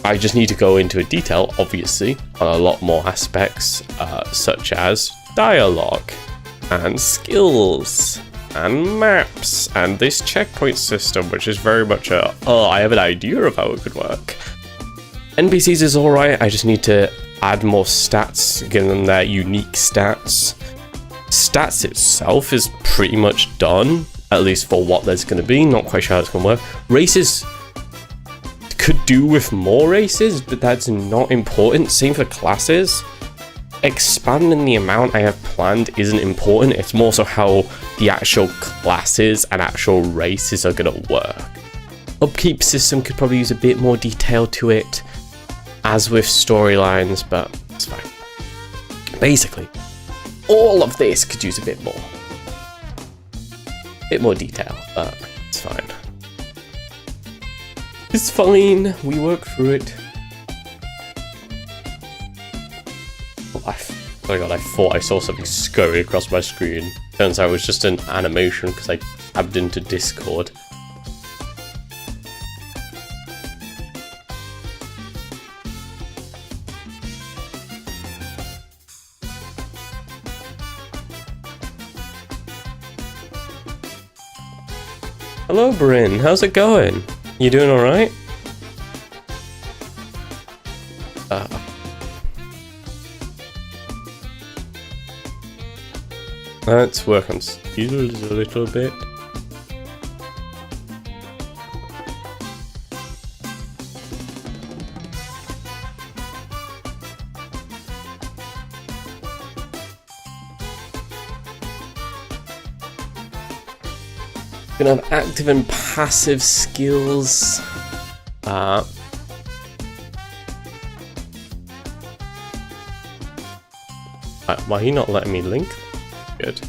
I just need to go into detail, obviously, on a lot more aspects, such as dialogue, and skills, and maps, and this checkpoint system, which is very much I have an idea of how it could work. NPCs is alright, I just need to add more stats, give them their unique stats. Stats itself is pretty much done, at least for what there's going to be, not quite sure how it's going to work. Races could do with more races, but that's not important. Same for classes. Expanding the amount I have planned isn't important, it's more so how the actual classes and actual races are going to work. Upkeep system could probably use a bit more detail to it, as with storylines, but it's fine. Basically, all of this could use a bit more detail, but it's fine. It's fine, we work through it. Oh my god, I thought I saw something scurry across my screen. Turns out it was just an animation because I tabbed into Discord. Hello Bryn, how's it going? You doing alright? Let's work on skills a little bit. Gonna have active and passive skills. Why are you not letting me link? Good.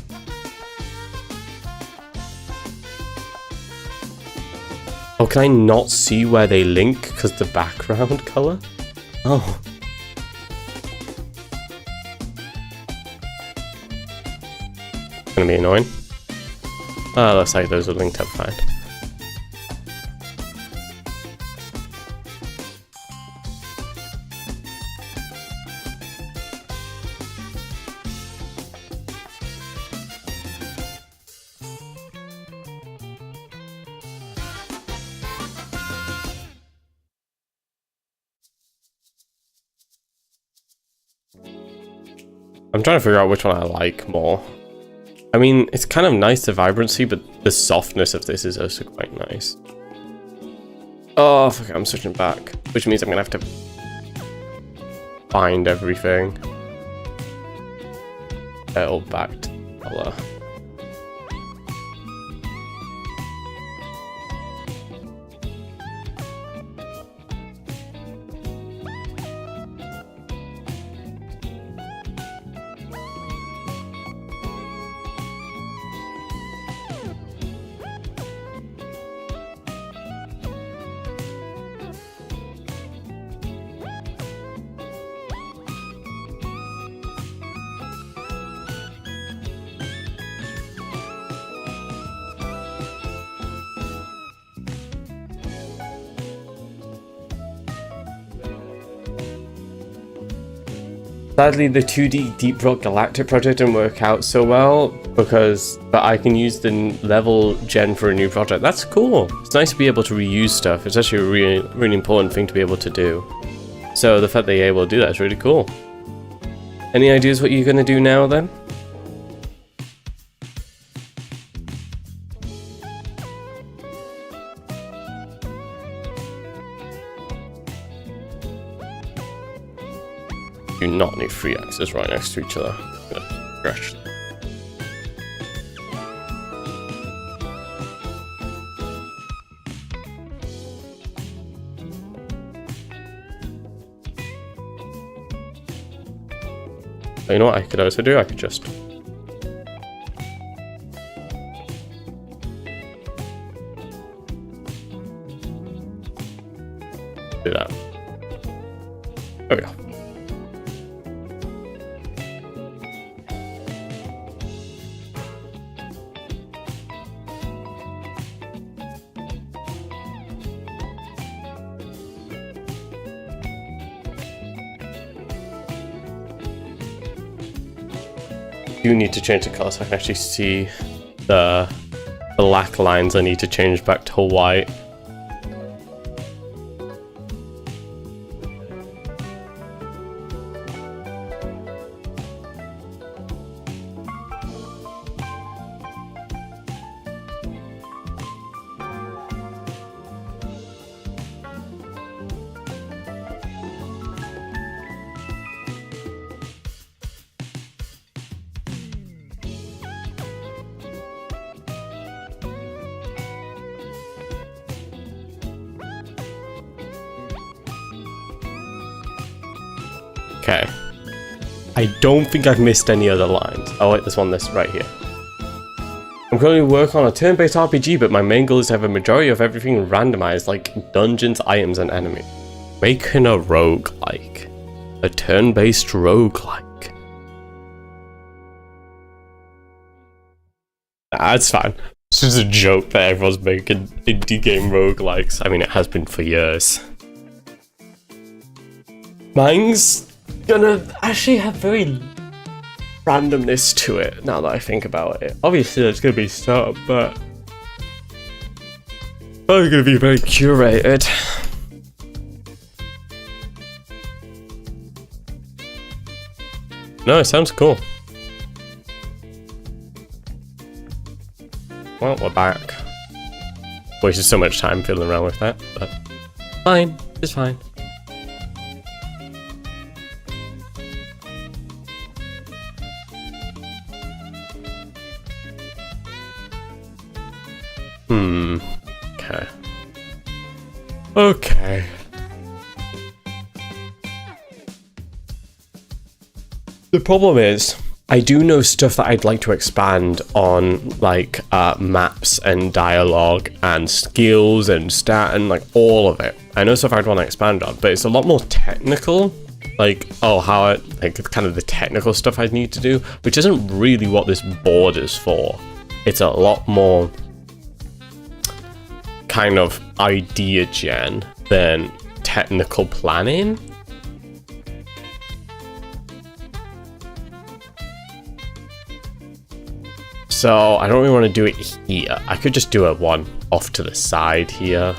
Oh, can I not see where they link because the background color? Oh. Gonna be annoying. Oh, looks like those are linked up fine. I'm trying to figure out which one I like more. I mean, it's kind of nice, the vibrancy, but the softness of this is also quite nice. Oh, fuck it, I'm switching back. Which means I'm gonna have to find everything. All back to color. Sadly, the 2D Deep Rock Galactic project didn't work out so well but I can use the level gen for a new project. That's cool. It's nice to be able to reuse stuff. It's actually a really, really important thing to be able to do. So the fact that you're able to do that is really cool. Any ideas what you're going to do now then? Do not need 3 axes right next to each other. Crash. But you know what I could also do? I could just... do that. There we go. Do need to change the color so I can actually see the black lines. I need to change back to white. Okay. I don't think I've missed any other lines. Oh wait, there's one right here. I'm currently working on a turn-based RPG, but my main goal is to have a majority of everything randomized, like dungeons, items, and enemies. Making a roguelike. A turn-based roguelike. That's fine. It's just a joke that everyone's making indie game roguelikes. I mean, it has been for years. Mine's gonna actually have very randomness to it now that I think about it. Obviously there's gonna be stuff, but probably gonna be very curated. No, it sounds cool. Well, we're back. Wasted so much time fiddling around with that, but fine, it's fine. Okay. Okay. The problem is, I do know stuff that I'd like to expand on, like maps and dialogue and skills and stat and like all of it. I know stuff I'd want to expand on, but it's a lot more technical. Like, like kind of the technical stuff I'd need to do, which isn't really what this board is for. It's a lot more kind of idea gen than technical planning. So I don't really want to do it here. I could just do one off to the side here,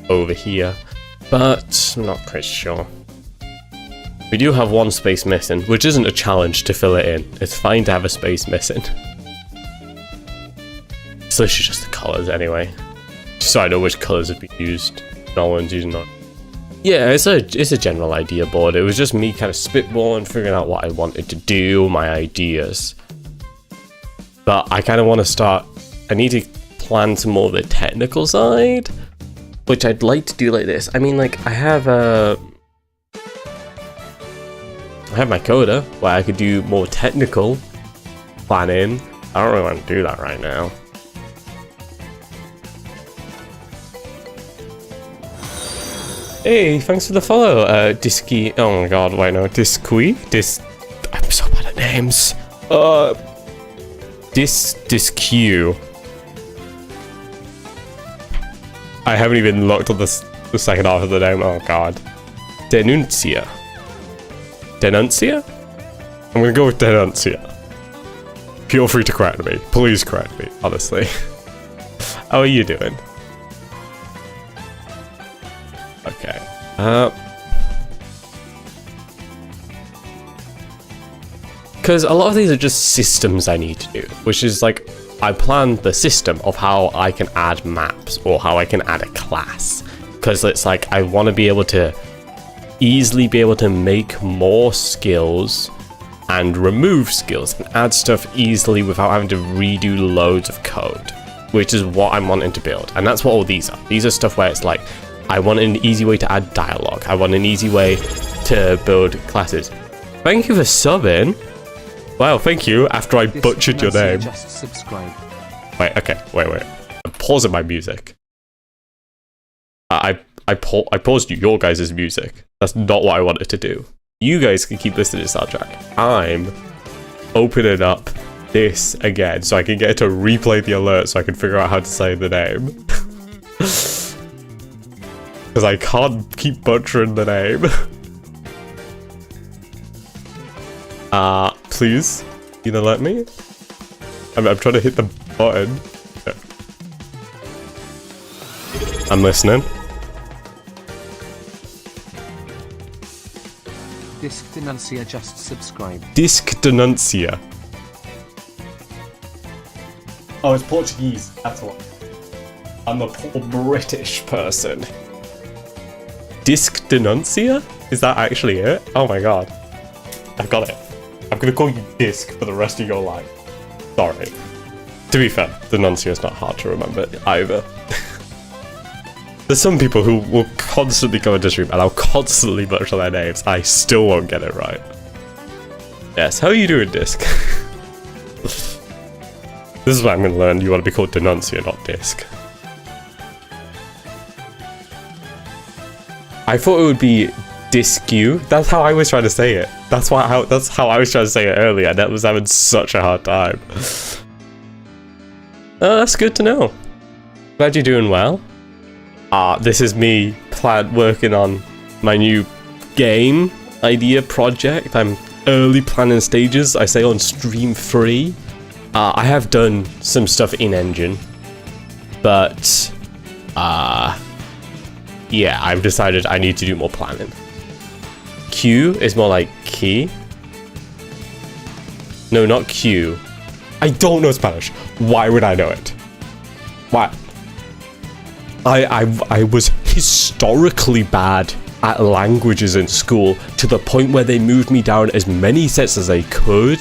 over here, but I'm not quite sure. We do have one space missing, which isn't a challenge to fill it in. It's fine to have a space missing. So it's just the colours anyway, just so I know which colours have been used. No one's using that. Yeah, it's a general idea board. It was just me kind of spitballing, figuring out what I wanted to do, my ideas. But I kind of want to start. I need to plan some more of the technical side, which I'd like to do like this. I mean, like I have my coda where I could do more technical planning. I don't really want to do that right now. Hey, thanks for the follow, Disky. Oh my god, wait, no, Disqui? I'm so bad at names. Disq. I haven't even looked at the second half of the name. Oh god. Denuncia. Denuncia? I'm gonna go with Denuncia. Feel free to correct me. Please correct me, honestly. How are you doing? Okay. Because a lot of these are just systems I need to do, which is like, I planned the system of how I can add maps or how I can add a class. Because it's like, I want to be able to easily be able to make more skills and remove skills and add stuff easily without having to redo loads of code, which is what I'm wanting to build. And that's what all these are. These are stuff where it's like, I want an easy way to add dialogue. I want an easy way to build classes. Thank you for subbing. Wow, thank you. After I butchered your name. Just subscribe. Wait, okay, wait. I'm pausing my music. I paused your guys' music. That's not what I wanted to do. You guys can keep listening to the soundtrack. I'm opening up this again so I can get it to replay the alert so I can figure out how to say the name. Because I can't keep butchering the name. Please, either let me. I'm trying to hit the button. Yeah. I'm listening. Disc Denuncia just subscribe. Disc Denuncia. Oh, it's Portuguese. That's what. I'm a poor British person. Disc Denuncia? Is that actually it? Oh my god. I've got it. I'm gonna call you Disc for the rest of your life. Sorry. To be fair, Denuncia is not hard to remember either. There's some people who will constantly go into stream and I'll constantly butcher their names. I still won't get it right. Yes, how are you doing, Disc? This is what I'm going to learn. You want to be called Denuncia, not Disc. I thought it would be Discu. That's how I was trying to say it. That's how I was trying to say it earlier. And that was having such a hard time. Oh, that's good to know. Glad you're doing well. This is me working on my new game idea project. I'm early planning stages, I say on stream 3. I have done some stuff in engine, but yeah, I've decided I need to do more planning. Q is more like key. No, not Q. I don't know Spanish. Why would I know it? Why? I was historically bad at languages in school to the point where they moved me down as many sets as they could,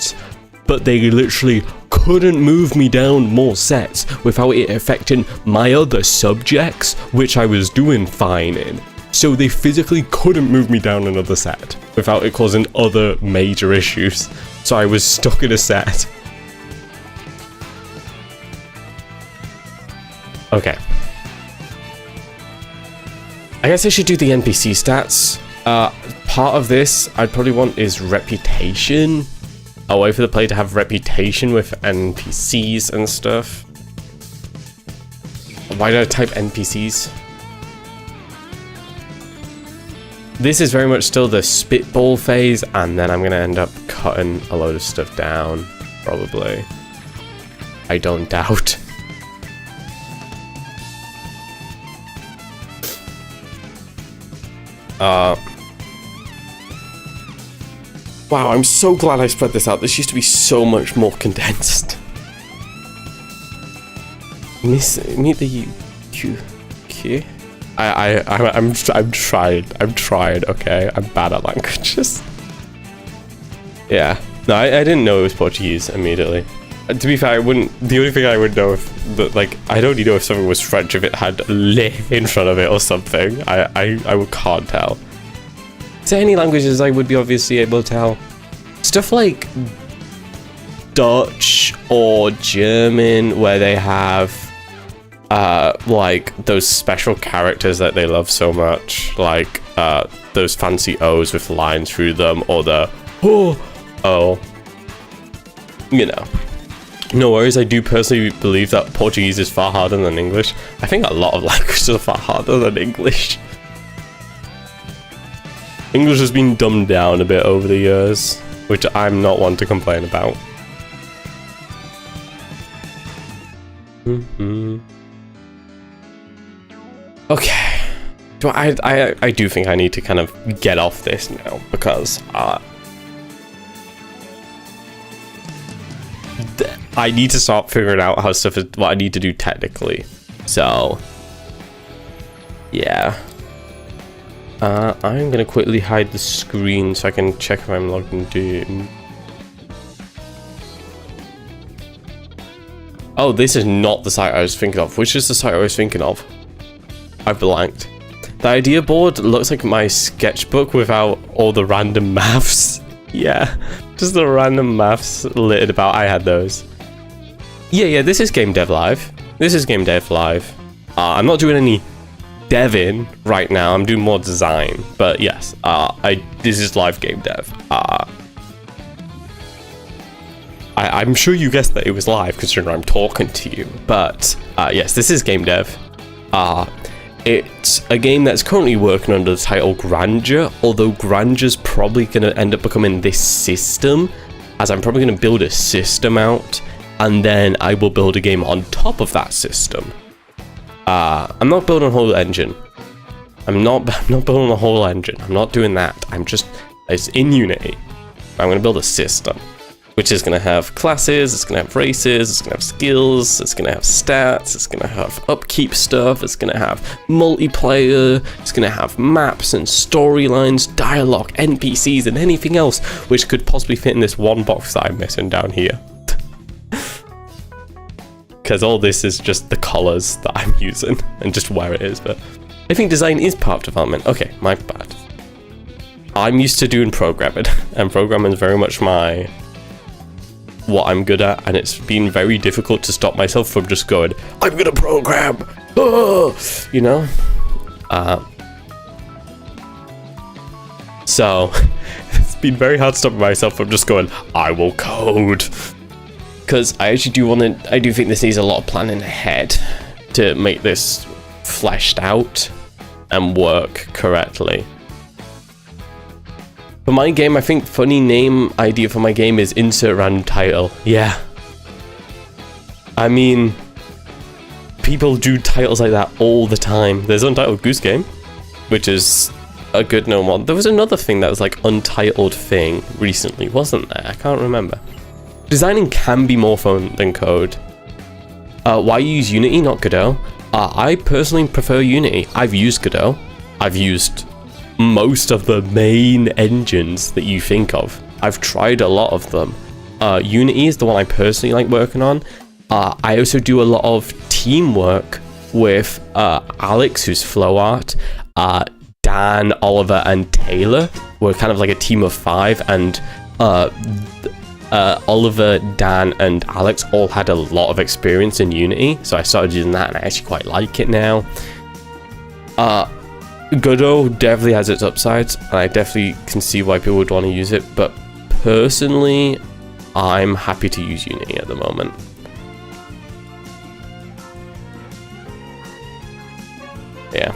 but they literally couldn't move me down more sets without it affecting my other subjects, which I was doing fine in. So they physically couldn't move me down another set without it causing other major issues. So I was stuck in a set. Okay. I guess I should do the NPC stats. Part of this I'd probably want is reputation. A way for the player to have reputation with NPCs and stuff. Why did I type NPCs? This is very much still the spitball phase, and then I'm going to end up cutting a load of stuff down, probably. I don't doubt. Wow, I'm so glad I spread this out. This used to be so much more condensed. Meet the QQ. I'm trying, okay? I'm bad at languages. Yeah. No, I didn't know it was Portuguese immediately. To be fair, the only thing I would know if, like, I'd only know if something was French if it had le in front of it or something. I can't tell. Is there any languages I would be obviously able to tell? Stuff like Dutch or German, where they have like those special characters that they love so much, like those fancy O's with lines through them, or the oh, you know. No worries, I do personally believe that Portuguese is far harder than English. I think a lot of languages are far harder than English. English has been dumbed down a bit over the years, which I'm not one to complain about. Okay. I do think I need to kind of get off this now, because I need to start figuring out how stuff is, what I need to do technically. So, yeah. I'm gonna quickly hide the screen so I can check if I'm logged in. Oh, this is not the site I was thinking of. Which is the site I was thinking of? I've blanked. The idea board looks like my sketchbook without all the random maths. Yeah, just the random maths littered about. I had those. Yeah, this is Game Dev Live. This is Game Dev Live. I'm not doing any deving right now. I'm doing more design. But yes, this is live game dev. I'm sure you guessed that it was live considering I'm talking to you. But yes, this is game dev. It's a game that's currently working under the title Grandeur, although Grandeur's probably going to end up becoming this system, as I'm probably going to build a system out, and then I will build a game on top of that system. I'm not building a whole engine. I'm not building a whole engine. I'm not doing that. It's in Unity. I'm going to build a system, which is going to have classes, it's going to have races, it's going to have skills, it's going to have stats, it's going to have upkeep stuff, it's going to have multiplayer, it's going to have maps and storylines, dialogue, NPCs, and anything else which could possibly fit in this one box that I'm missing down here. Because all this is just the colors that I'm using and just where it is, but I think design is part of development. Okay, my bad. I'm used to doing programming, and programming is very much what I'm good at, and it's been very difficult to stop myself from just going, I'm gonna program, you know? So, it's been very hard stopping myself from just going, I will code. Because I actually I do think this needs a lot of planning ahead to make this fleshed out and work correctly. For my game, I think funny name idea for my game is insert random title. Yeah. I mean, people do titles like that all the time. There's Untitled Goose Game, which is a good known one. There was another thing that was like Untitled Thing recently, wasn't there? I can't remember. Designing can be more fun than code. Why use Unity, not Godot? I personally prefer Unity. I've used Godot. I've used most of the main engines that you think of. I've tried a lot of them. Unity is the one I personally like working on. I also do a lot of teamwork with Alex, who's Flow Art, Dan, Oliver, and Taylor. We're kind of like a team of 5, and Oliver, Dan, and Alex all had a lot of experience in Unity, so I started using that, and I actually quite like it now. Godot definitely has its upsides, and I definitely can see why people would want to use it, but personally, I'm happy to use Unity at the moment. Yeah.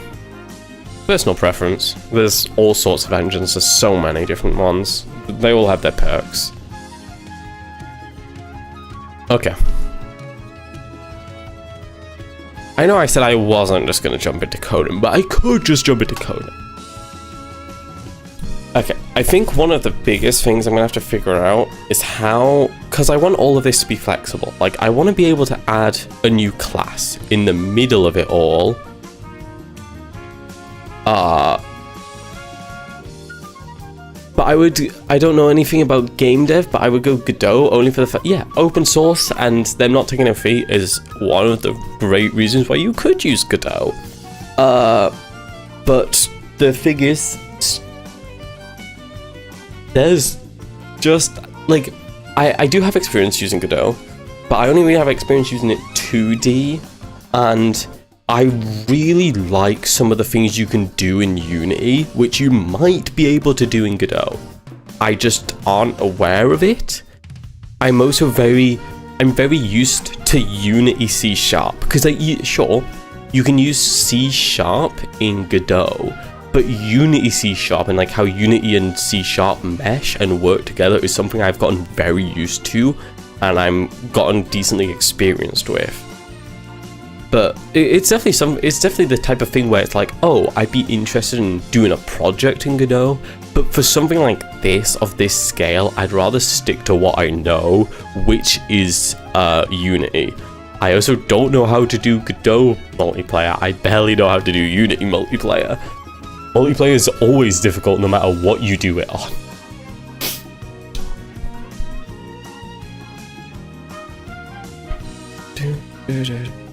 Personal preference. There's all sorts of engines, there's so many different ones. They all have their perks. Okay. I know I said I wasn't just going to jump into coding, but I could just jump into coding. Okay, I think one of the biggest things I'm going to have to figure out is how... Because I want all of this to be flexible. Like, I want to be able to add a new class in the middle of it all. But I don't know anything about game dev, but I would go Godot only for the fact, yeah, open source and them not taking a fee is one of the great reasons why you could use Godot. But the thing is, there's just, like, I do have experience using Godot, but I only really have experience using it 2D, and I really like some of the things you can do in Unity, which you might be able to do in Godot. I just aren't aware of it. I'm very used to Unity C#, because sure, you can use C# in Godot, but Unity C# and like how Unity and C# mesh and work together is something I've gotten very used to, and I'm gotten decently experienced with. But it's definitely the type of thing where it's like, oh, I'd be interested in doing a project in Godot, but for something like this, of this scale, I'd rather stick to what I know, which is Unity. I also don't know how to do Godot multiplayer. I barely know how to do Unity multiplayer. Multiplayer is always difficult no matter what you do it on.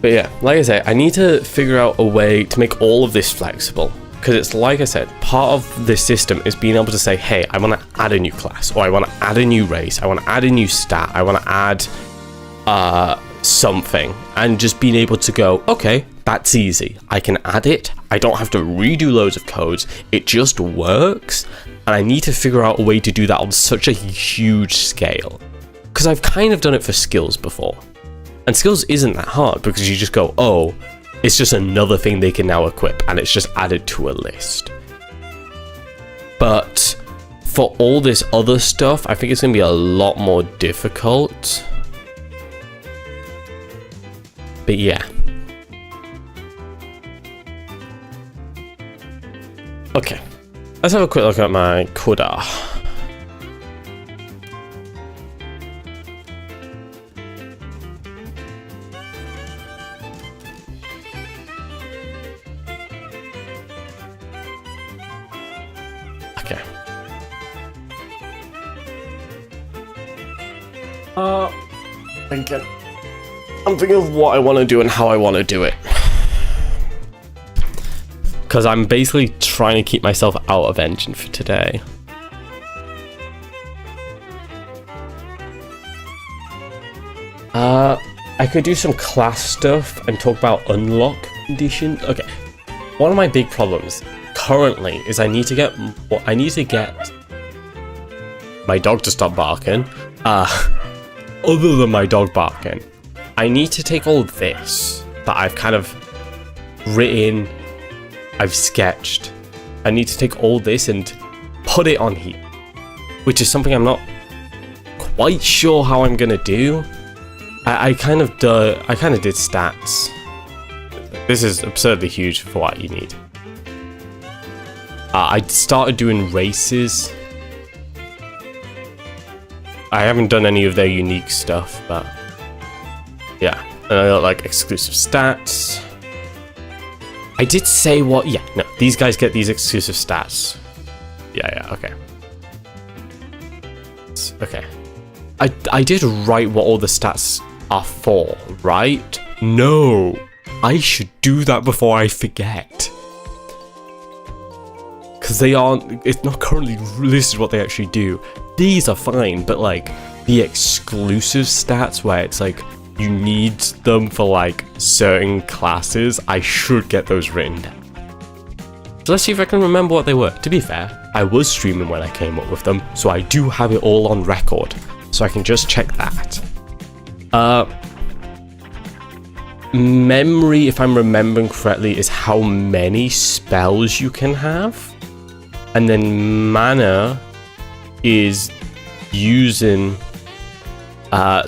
But yeah, like I say, I need to figure out a way to make all of this flexible, because it's like I said, part of this system is being able to say, hey, I want to add a new class, or I want to add a new race, I want to add a new stat, I want to add something, and just being able to go, okay, that's easy. I can add it. I don't have to redo loads of codes. It just works, and I need to figure out a way to do that on such a huge scale, because I've kind of done it for skills before, and skills isn't that hard because you just go, oh, it's just another thing they can now equip, and it's just added to a list. But for all this other stuff, I think it's going to be a lot more difficult. But yeah. Okay. Let's have a quick look at my CUDA. Okay. I'm thinking of what I want to do and how I want to do it. Because I'm basically trying to keep myself out of engine for today. I could do some class stuff and talk about unlock condition. Okay. One of my big problems currently is I need to get my dog to stop barking. Other than my dog barking, I need to take all this that I've kind of written, I've sketched. I need to take all this and put it on here, which is something I'm not quite sure how I'm gonna do. I kind of did stats. This is absurdly huge for what you need. I started doing races. I haven't done any of their unique stuff, but yeah. And I got like exclusive stats. I did say what? Yeah, no, these guys get these exclusive stats. Yeah, okay. Okay. I did write what all the stats are for, right? No, I should do that before I forget. Because they aren't, it's not currently listed what they actually do. These are fine, but like the exclusive stats where it's like you need them for like certain classes, I should get those written down. So let's see if I can remember what they were. To be fair, I was streaming when I came up with them, so I do have it all on record, so I can just check that. Memory, if I'm remembering correctly, is how many spells you can have. And then mana is using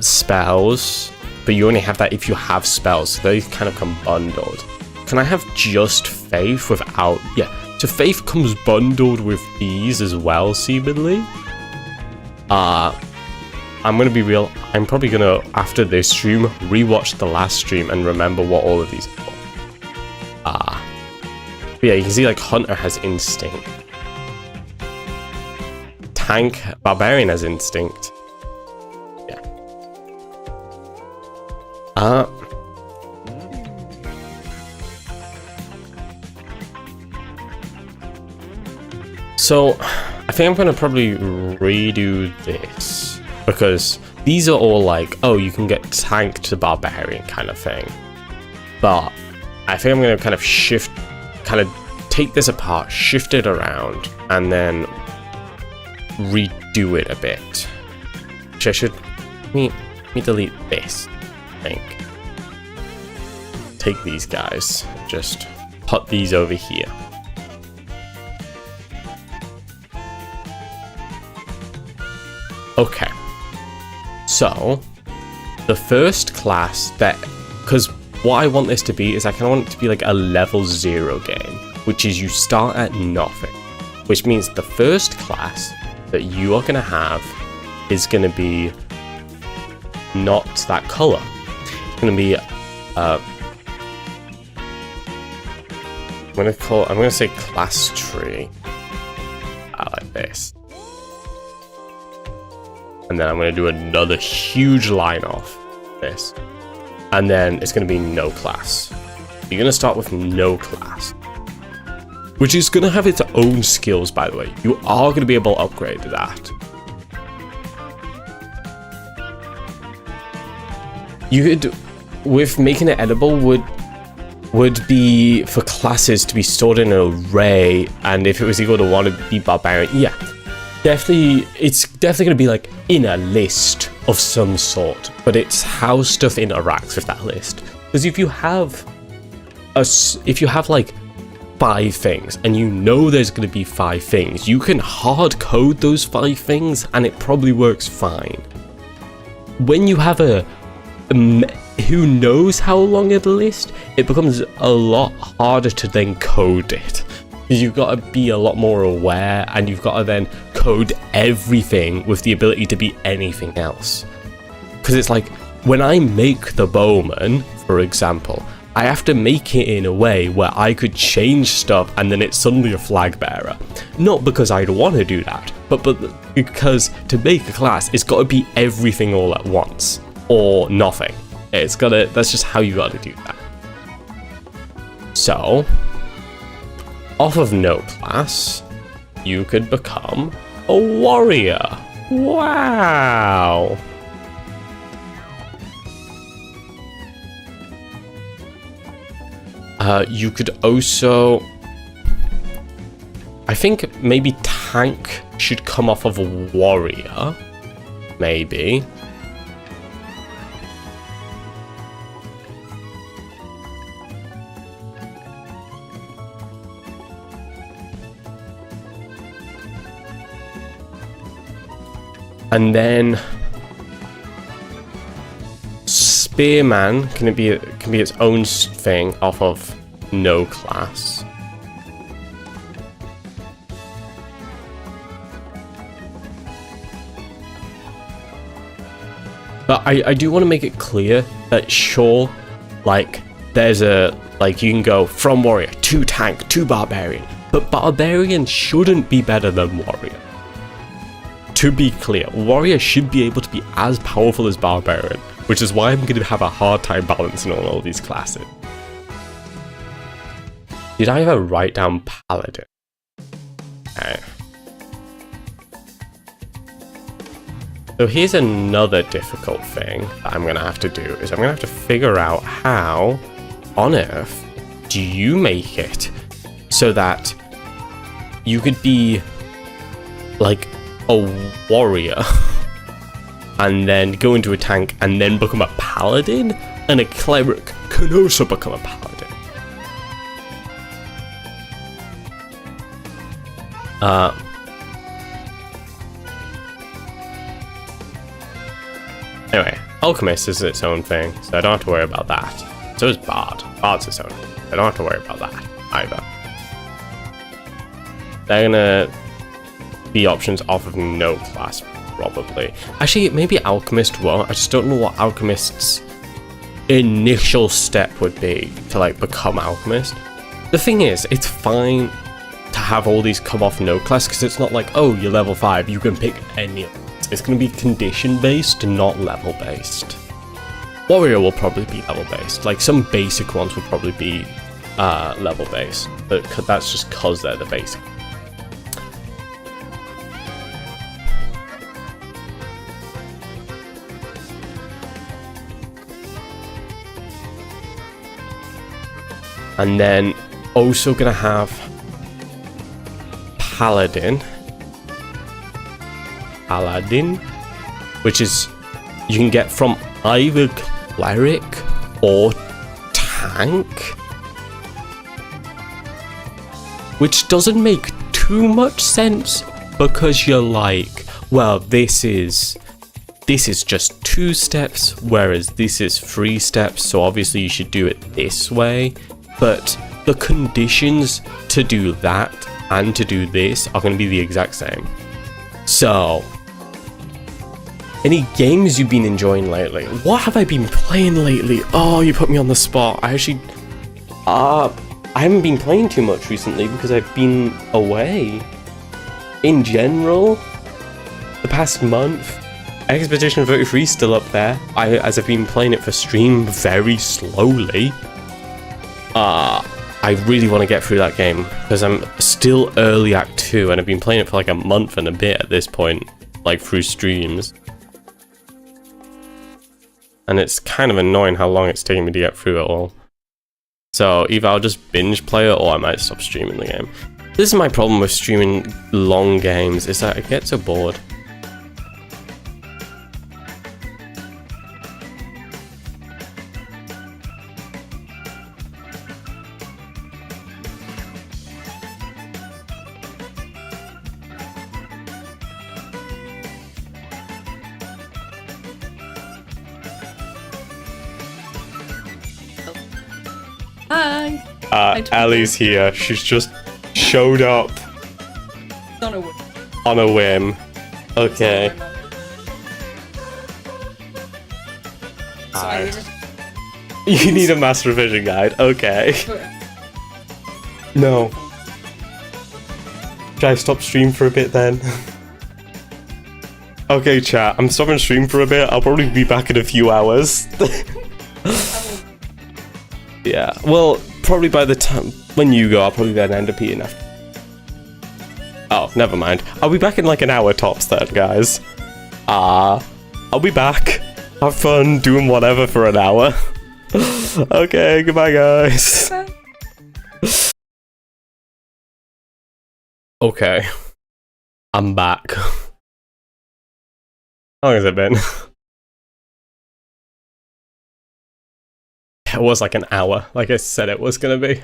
spells, but you only have that if you have spells, so they kind of come bundled. Can I have just faith without? Yeah, so faith comes bundled with these as well, seemingly. I'm gonna be real, I'm probably gonna, after this stream, rewatch the last stream and remember what all of these are for. But yeah, you can see like Hunter has instinct. Tank, Barbarian has instinct. Yeah. So, I think I'm gonna probably redo this, because these are all like, oh, you can get Tank to Barbarian kind of thing. But I think I'm gonna kind of take this apart, shift it around, and then redo it a bit. Which I should, let me delete this, I think. Take these guys, just put these over here. Okay, so the first class that, because what I want this to be is I kind of want it to be like a level 0 game, which is you start at nothing, which means the first class that you are going to have is going to be not that color. It's going to be I'm going to say class tree. Like this. And then I'm going to do another huge line off this. And then it's going to be no class. You're going to start with no class. which is going to have its own skills, by the way. You are going to be able to upgrade that. You could, with making it edible, would be for classes to be stored in an array, and if it was equal to 1, it'd be barbarian. Yeah, definitely, it's definitely going to be like in a list of some sort, but it's how stuff interacts with that list. Because if you have like 5 things, and you know there's going to be 5 things, you can hard code those 5 things, and it probably works fine. When you have who knows how long of a list, it becomes a lot harder to then code it. You've got to be a lot more aware, and you've got to then code everything with the ability to be anything else. Because it's like, when I make the bowman, for example, I have to make it in a way where I could change stuff and then it's suddenly a flag bearer. Not because I'd want to do that, but because to make a class, it's got to be everything all at once, or nothing. That's just how you got to do that. So, off of no class, you could become a warrior. Wow! You could also, I think maybe tank should come off of a warrior, maybe. And then Spearman can be its own thing off of no class. But I do want to make it clear that sure, like there's like you can go from warrior to tank to barbarian, but barbarian shouldn't be better than warrior. To be clear, warrior should be able to be as powerful as barbarian, which is why I'm going to have a hard time balancing on all these classes. Did I ever write down paladin? Okay. So here's another difficult thing that I'm going to have to do, is I'm going to have to figure out how on earth do you make it so that you could be like a warrior and then go into a tank and then become a paladin, and a cleric can also become a paladin. Anyway, alchemist is its own thing, so I don't have to worry about that. So is bard. Bard's its own thing. I don't have to worry about that either. They're gonna be options off of no class, probably. Actually, maybe alchemist won't. I just don't know what alchemist's initial step would be to like become alchemist. The thing is, it's fine to have all these come off no class, because it's not like, oh, you're level 5, you can pick any of them. It's going to be condition based, not level based. Warrior will probably be level based. Like some basic ones will probably be level based, but that's just because they're the basic. And then also gonna have Paladin, which is you can get from either cleric or tank, which doesn't make too much sense, because you're like, well, this is just 2 steps, whereas this is 3 steps, so obviously you should do it this way. But the conditions to do that and to do this are going to be the exact same. So, any games you've been enjoying lately? What have I been playing lately? Oh, you put me on the spot. I haven't been playing too much recently because I've been away. In general, the past month, Expedition 33 is still up there. As I've been playing it for stream very slowly. I really want to get through that game because I'm still early Act 2 and I've been playing it for like a month and a bit at this point, like through streams. And it's kind of annoying how long it's taking me to get through it all. So either I'll just binge play it or I might stop streaming the game. This is my problem with streaming long games, is that I get so bored. Hi. Ellie's here. She's just showed up On a whim. on a whim. Okay. Sorry. You need a master vision guide. Okay. No. Should I stop stream for a bit then? Okay, chat. I'm stopping stream for a bit. I'll probably be back in a few hours. Yeah. Well, probably by the time when you go, I'll probably then end up eating after. Oh, never mind. I'll be back in like an hour tops then, guys. I'll be back. Have fun doing whatever for an hour. Okay, goodbye, guys. Okay. I'm back. How long has it been? It was like an hour, like I said it was gonna be.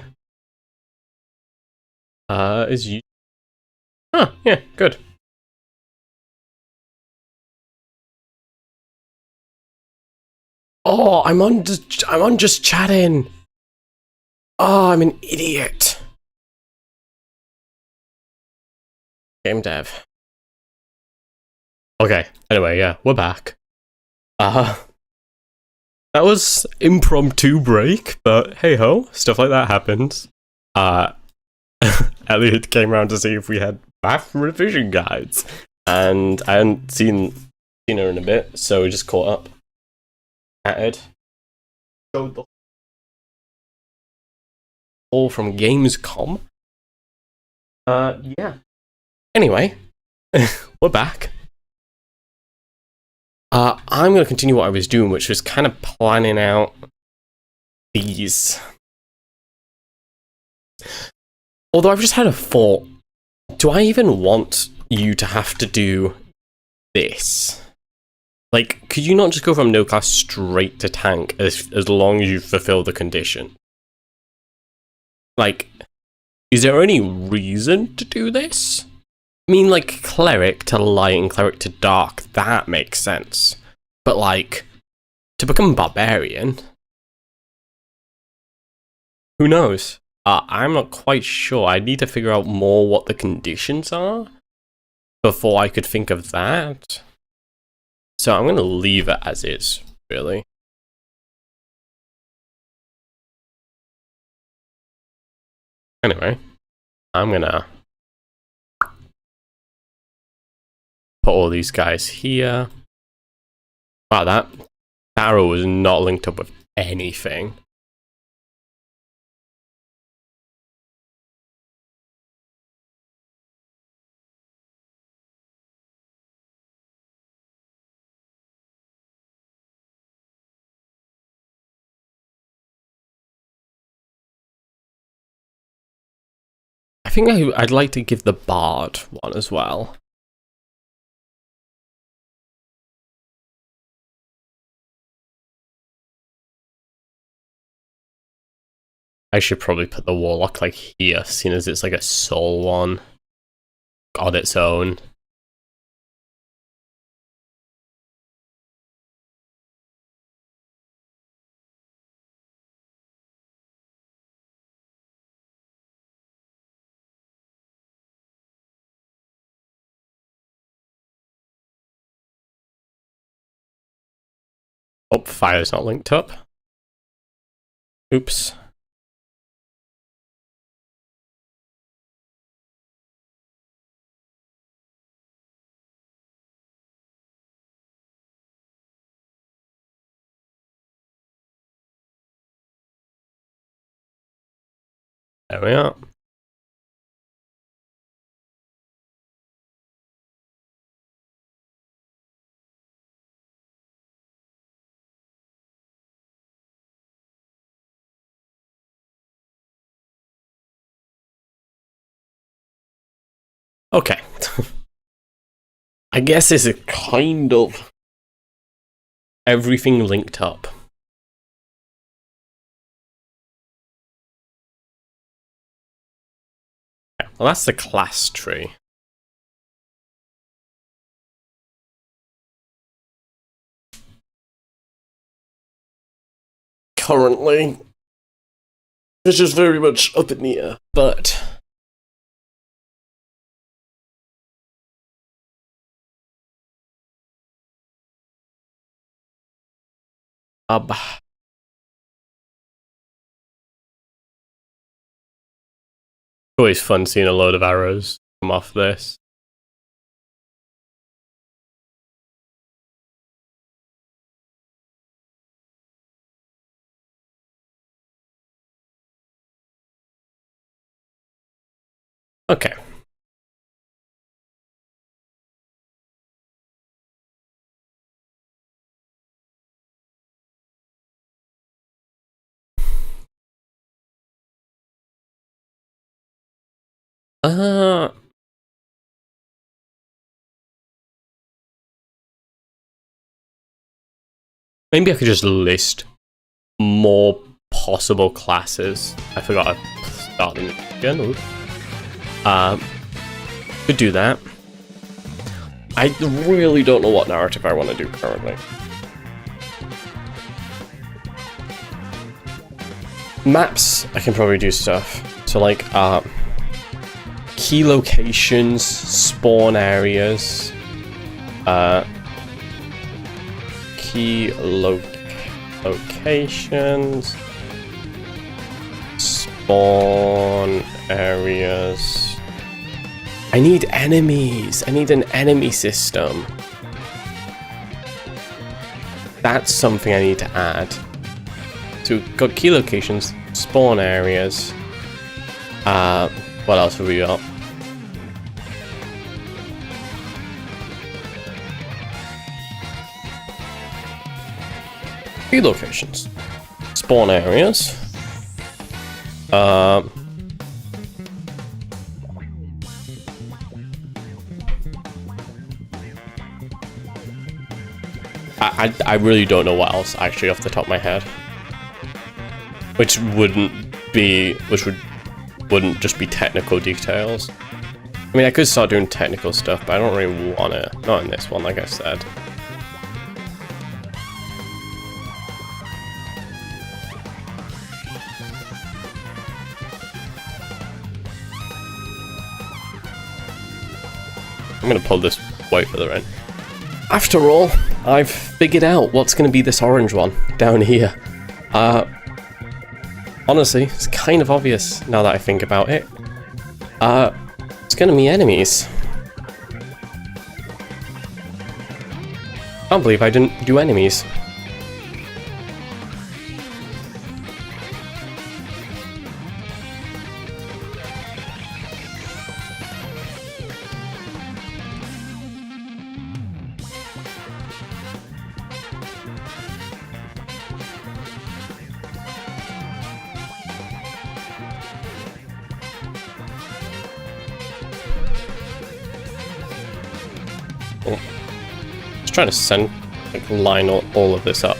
Is you? Huh, yeah, good. Oh, I'm on just chatting. Oh, I'm an idiot. Game dev. Okay, anyway, yeah, we're back. That was impromptu break, but hey ho, stuff like that happens. Elliot came around to see if we had math revision guides, and I hadn't seen her in a bit, so we just caught up. Chatted. Showed the all from Gamescom. Yeah. Anyway, we're back. I'm going to continue what I was doing, which was kind of planning out these. Although I've just had a thought. Do I even want you to have to do this? Like, could you not just go from no class straight to tank as long as you fulfill the condition? Like, is there any reason to do this? I mean, like, cleric to light and cleric to dark, that makes sense. But, like, to become barbarian? Who knows? I'm not quite sure. I need to figure out more what the conditions are before I could think of that. So I'm going to leave it as is, really. Anyway, I'm going to put all these guys here. Wow, that arrow was not linked up with anything. I think I'd like to give the bard one as well. I should probably put the warlock like here, seeing as it's like a soul one on its own. Oh, fire's not linked up. Oops. There we are. Okay. I guess it's a kind of everything linked up. Okay, well, that's the class tree. Currently, it's just very much up in the air, but always fun seeing a load of arrows come off this. Okay. Maybe I could just list more possible classes. I forgot I started again. Could do that. I really don't know what narrative I want to do currently. Maps, I can probably do stuff. So like, key locations, spawn areas, key locations, spawn areas. I need enemies. I need an enemy system. That's something I need to add. So we've got key locations, spawn areas. What else have we got? Key locations, spawn areas. I really don't know what else actually off the top of my head. Which wouldn't just be technical details. I mean, I could start doing technical stuff, but I don't really want to. Not in this one, like I said. I'm going to pull this way further in. After all, I've figured out what's going to be this orange one down here. Honestly, it's kind of obvious now that I think about it. It's going to be enemies. Can't believe I didn't do enemies. Just trying to line all of this up.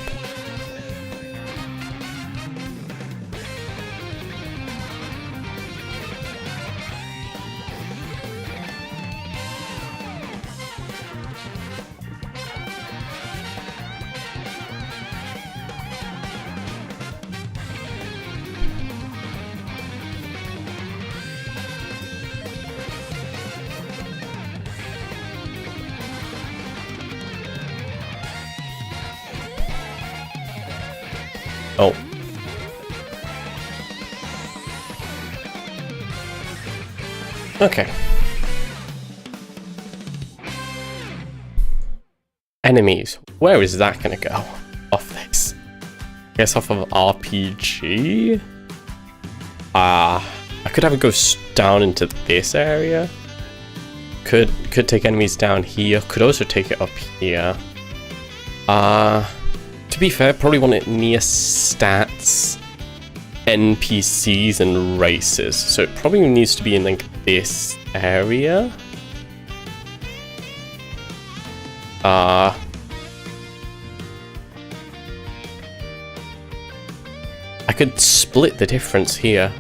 Oh. Okay. Enemies. Where is that gonna go? Off this. I guess off of RPG? I could have it go down into this area. Could take enemies down here. Could also take it up here. To be fair, probably want it near stats, NPCs, and races. So it probably needs to be in like this area. I could split the difference here.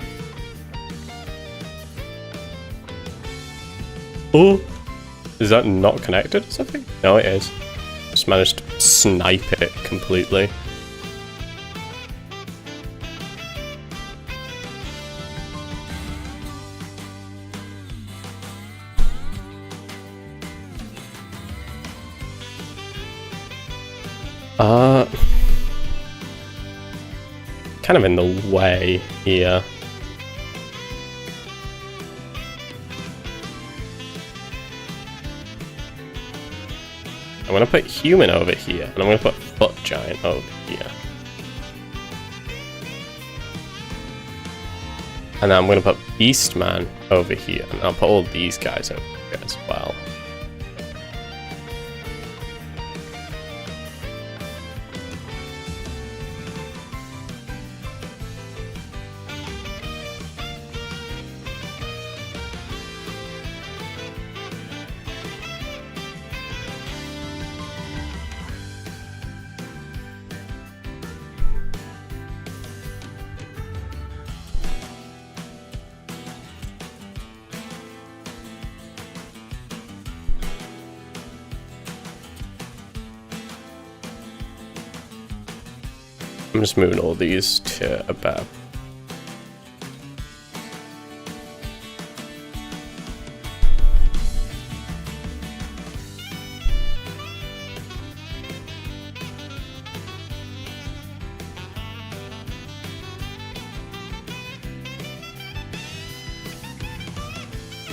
Oh, is that not connected or something? No, it is. Just managed to snipe it completely. Kind of in the way here. I'm going to put human over here, and I'm going to put foot giant over here. And then I'm going to put beast man over here, and I'll put all these guys over here as well. I'm just moving all these to about.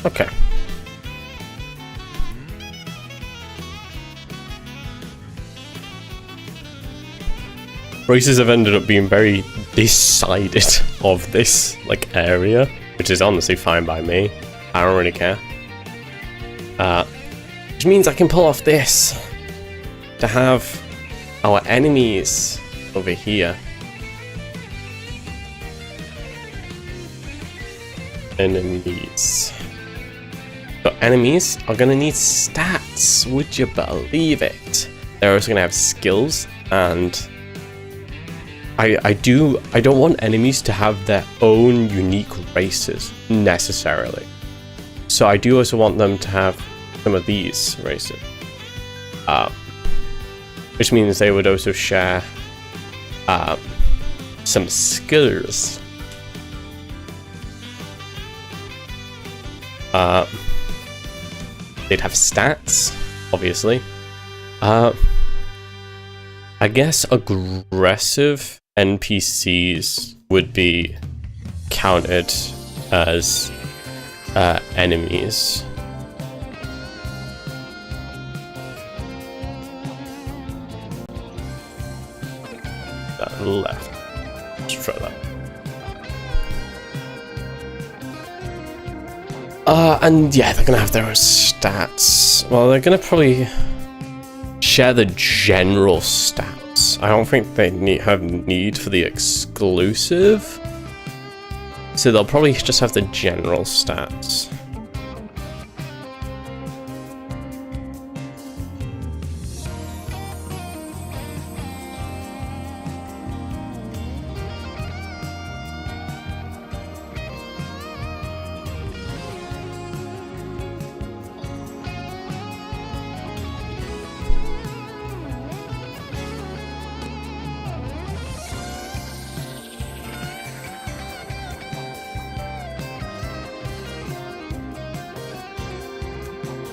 Okay. Races have ended up being very decided of this like area, which is honestly fine by me. I don't really care. Which means I can pull off this to have our enemies over here. Enemies. So enemies are gonna need stats. Would you believe it? They're also gonna have skills, and I don't want enemies to have their own unique races necessarily. So I do also want them to have some of these races, which means they would also share some skills. They'd have stats, obviously. I guess aggressive NPCs would be counted as enemies. That left. Let's try that. And yeah, they're gonna have their own stats. Well, they're gonna probably share the general stats. I don't think they have need for the exclusive. So they'll probably just have the general stats.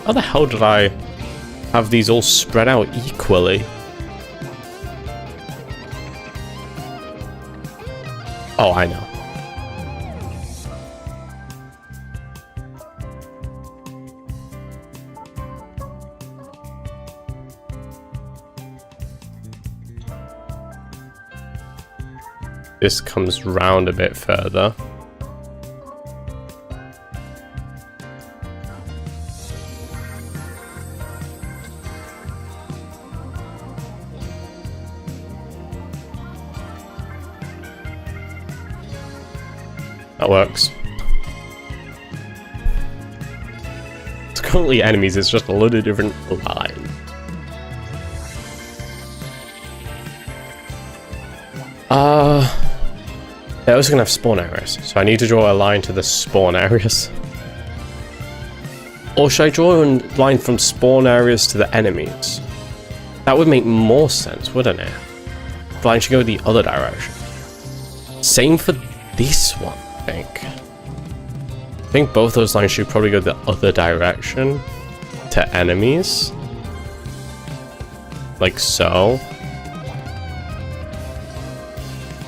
How the hell did I have these all spread out equally? Oh, I know. This comes round a bit further. That works. It's currently enemies, it's just a load of different lines. They're also gonna have spawn areas, so I need to draw a line to the spawn areas. Or should I draw a line from spawn areas to the enemies? That would make more sense, wouldn't it? The line should go the other direction. Same for this one, I think. I think both those lines should probably go the other direction to enemies. Like so.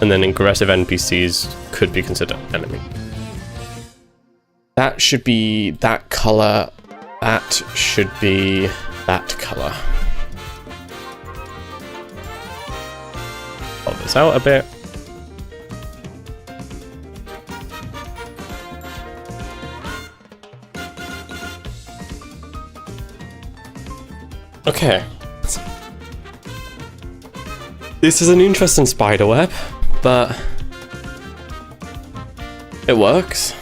And then aggressive NPCs could be considered enemy. That should be that color. That should be that color. Pull this out a bit. Okay. This is an interesting spider web, but it works.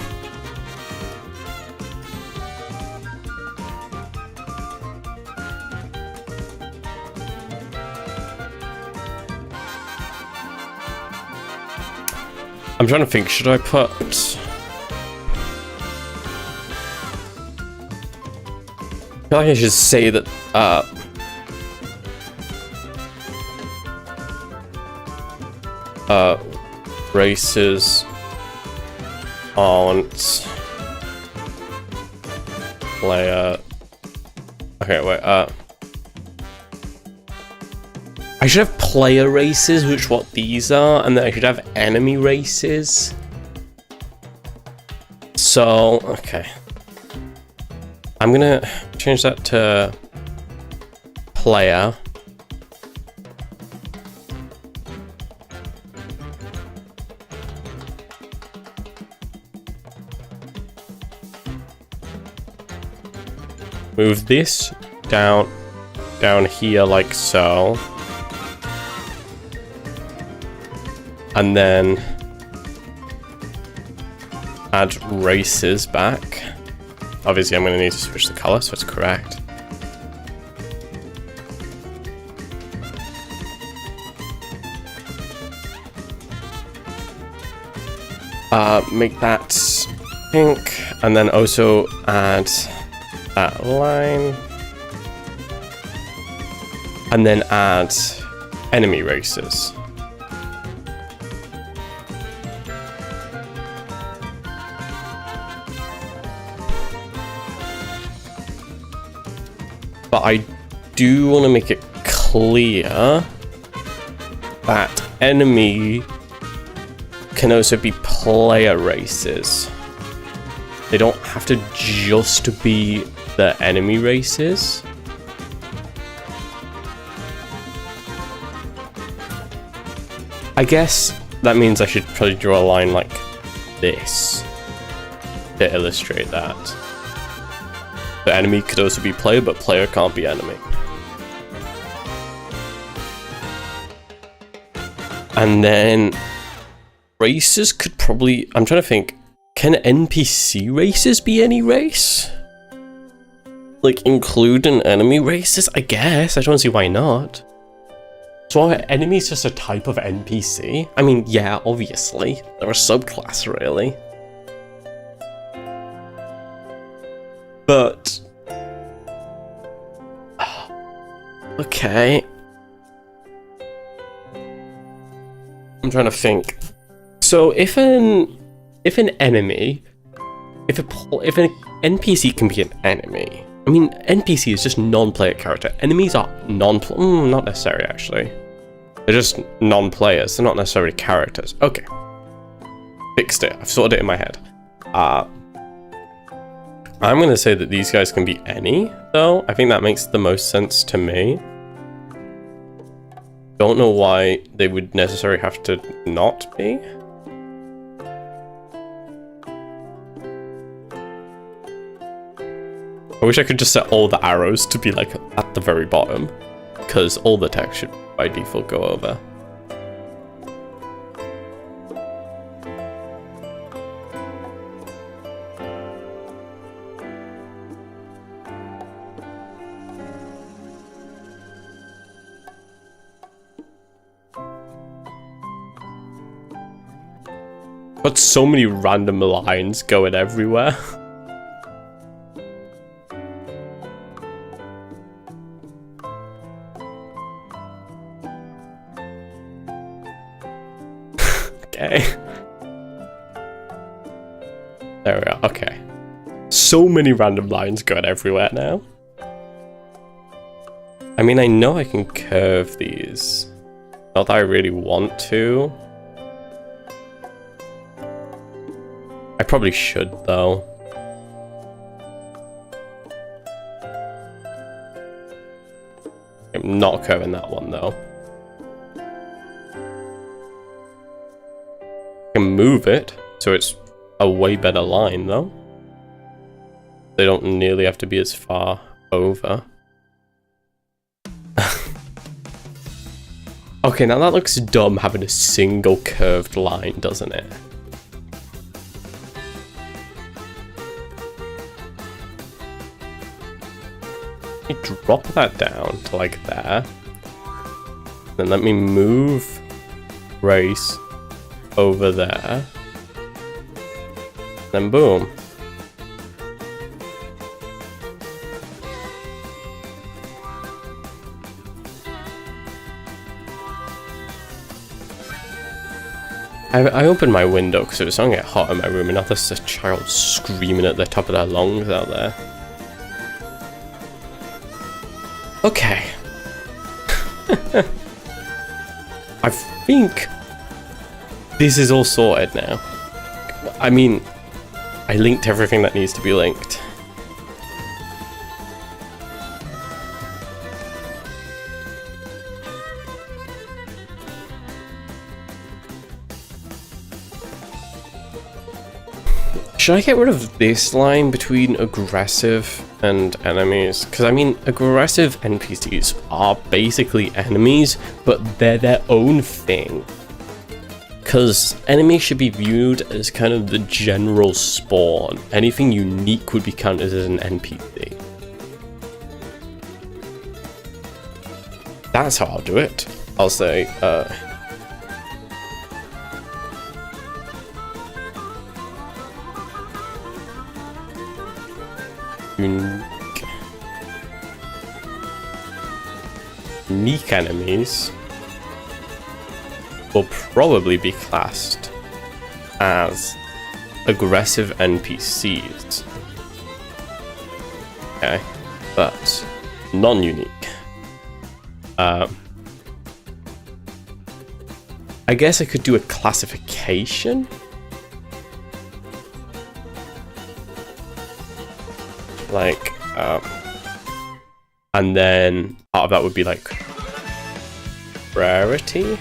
I'm trying to think, should I put... I feel like I should say that, races aren't player... Okay, wait, I should have player races, which what these are, and then I should have enemy races. So, okay. I'm gonna change that to player. Move this down here like so. And then add races back. Obviously, I'm going to need to switch the color so it's correct. Make that pink, and then also add that line. And then add enemy races. But I do want to make it clear that enemy can also be player races. They don't have to just be the enemy races. I guess that means I should probably draw a line like this to illustrate that. The enemy could also be player, but player can't be enemy. And then races could probably... I'm trying to think. Can NPC races be any race? Like, including enemy races? I guess. I don't see why not. So are enemies just a type of NPC? I mean, yeah, obviously. They're a subclass, really. But... okay. I'm trying to think. So if an enemy... If an NPC can be an enemy... I mean, NPC is just non-player character. Enemies are not necessary, actually. They're just non-players. They're not necessarily characters. Okay. Fixed it. I've sorted it in my head. I'm going to say that these guys can be any, though. I think that makes the most sense to me. Don't know why they would necessarily have to not be. I wish I could just set all the arrows to be like at the very bottom, because all the text should by default go over. Got so many random lines going everywhere. Okay. There we are. Okay. So many random lines going everywhere now. I mean, I know I can curve these. Not that I really want to. I probably should, though. I'm not curving that one, though. I can move it, so it's a way better line, though. They don't nearly have to be as far over. Okay, now that looks dumb having a single curved line, doesn't it? Let me drop that down to like there. Then let me move race over there. Then boom. I opened my window because it was starting to get hot in my room, and now there's a child screaming at the top of their lungs out there. Okay. I think this is all sorted now. I mean, I linked everything that needs to be linked. Should I get rid of this line between aggressive and enemies? Because, I mean, aggressive NPCs are basically enemies, but they're their own thing. Because enemies should be viewed as kind of the general spawn. Anything unique would be counted as an NPC. That's how I'll do it. I'll say, unique enemies will probably be classed as aggressive NPCs. Okay, but non-unique. I guess I could do a classification. Like, and then part of that would be like rarity.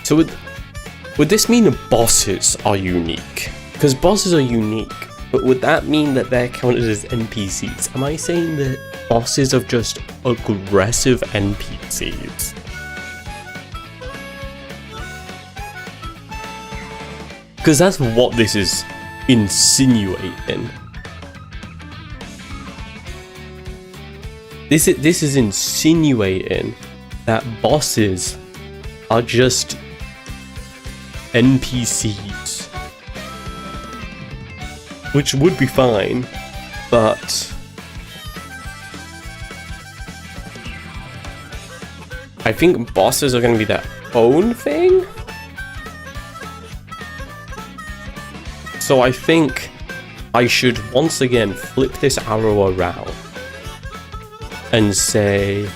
So would this mean that bosses are unique? Because bosses are unique, but would that mean that they're counted as NPCs? Am I saying that bosses are just aggressive NPCs? Because that's what this is insinuating. This is insinuating that bosses are just NPCs, which would be fine, but I think bosses are going to be their own thing. So I think I should once again flip this arrow around and say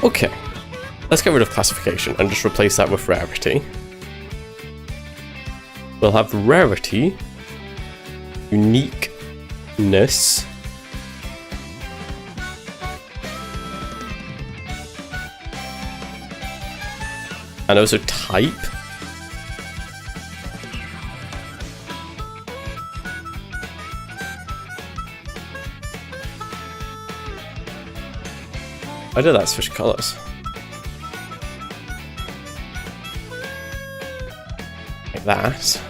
okay, let's get rid of classification and just replace that with rarity. We'll have rarity, uniqueness, and also type. Why did that switch colors? that.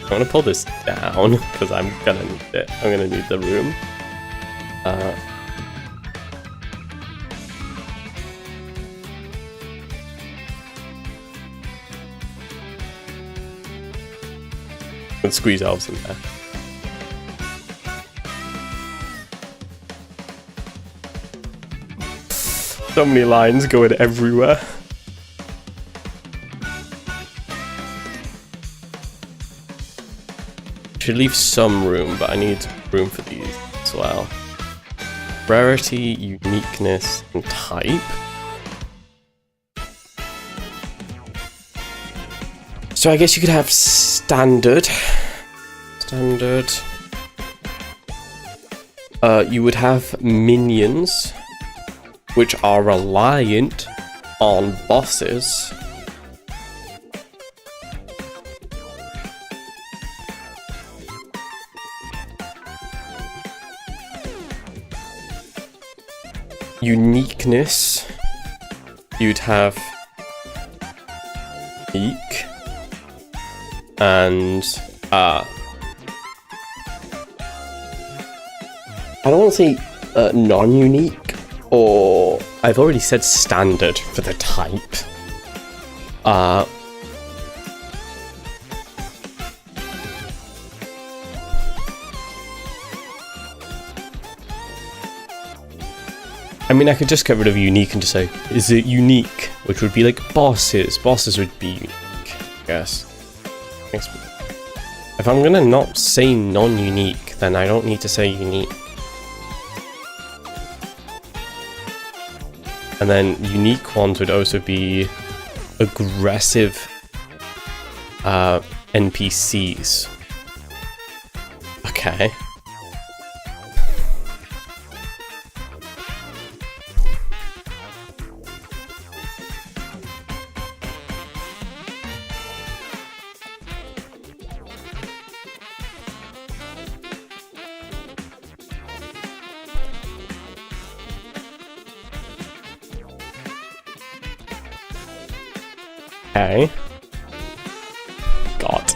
I'm gonna pull this down because I'm gonna need it. I'm gonna need the room. And squeeze elves in there. So many lines going everywhere. Should leave some room, but I need room for these as well. Rarity, uniqueness, and type. So I guess you could have standard. You would have minions, which are reliant on bosses. Uniqueness, you'd have unique, and I don't want to say non-unique, or I've already said standard for the type. I mean, I could just get rid of unique and just say, is it unique? Which would be like bosses. Bosses would be unique, I guess. If I'm gonna not say non-unique, then I don't need to say unique. And then unique ones would also be aggressive NPCs. Okay. Okay. God.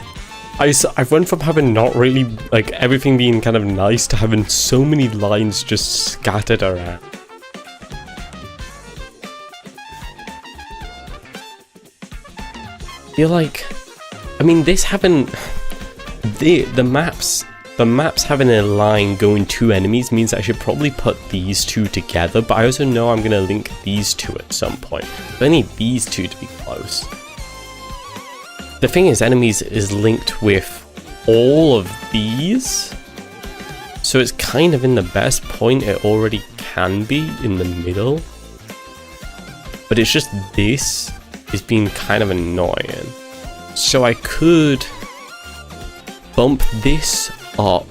I've went from having not really, like, everything being kind of nice to having so many lines just scattered around. I feel like, I mean, this having, the maps having a line going to enemies means I should probably put these two together, but I also know I'm going to link these two at some point. So I need these two to be close. The thing is, enemies is linked with all of these, so it's kind of in the best point it already can be, in the middle. But it's just this is being kind of annoying. So I could bump this up,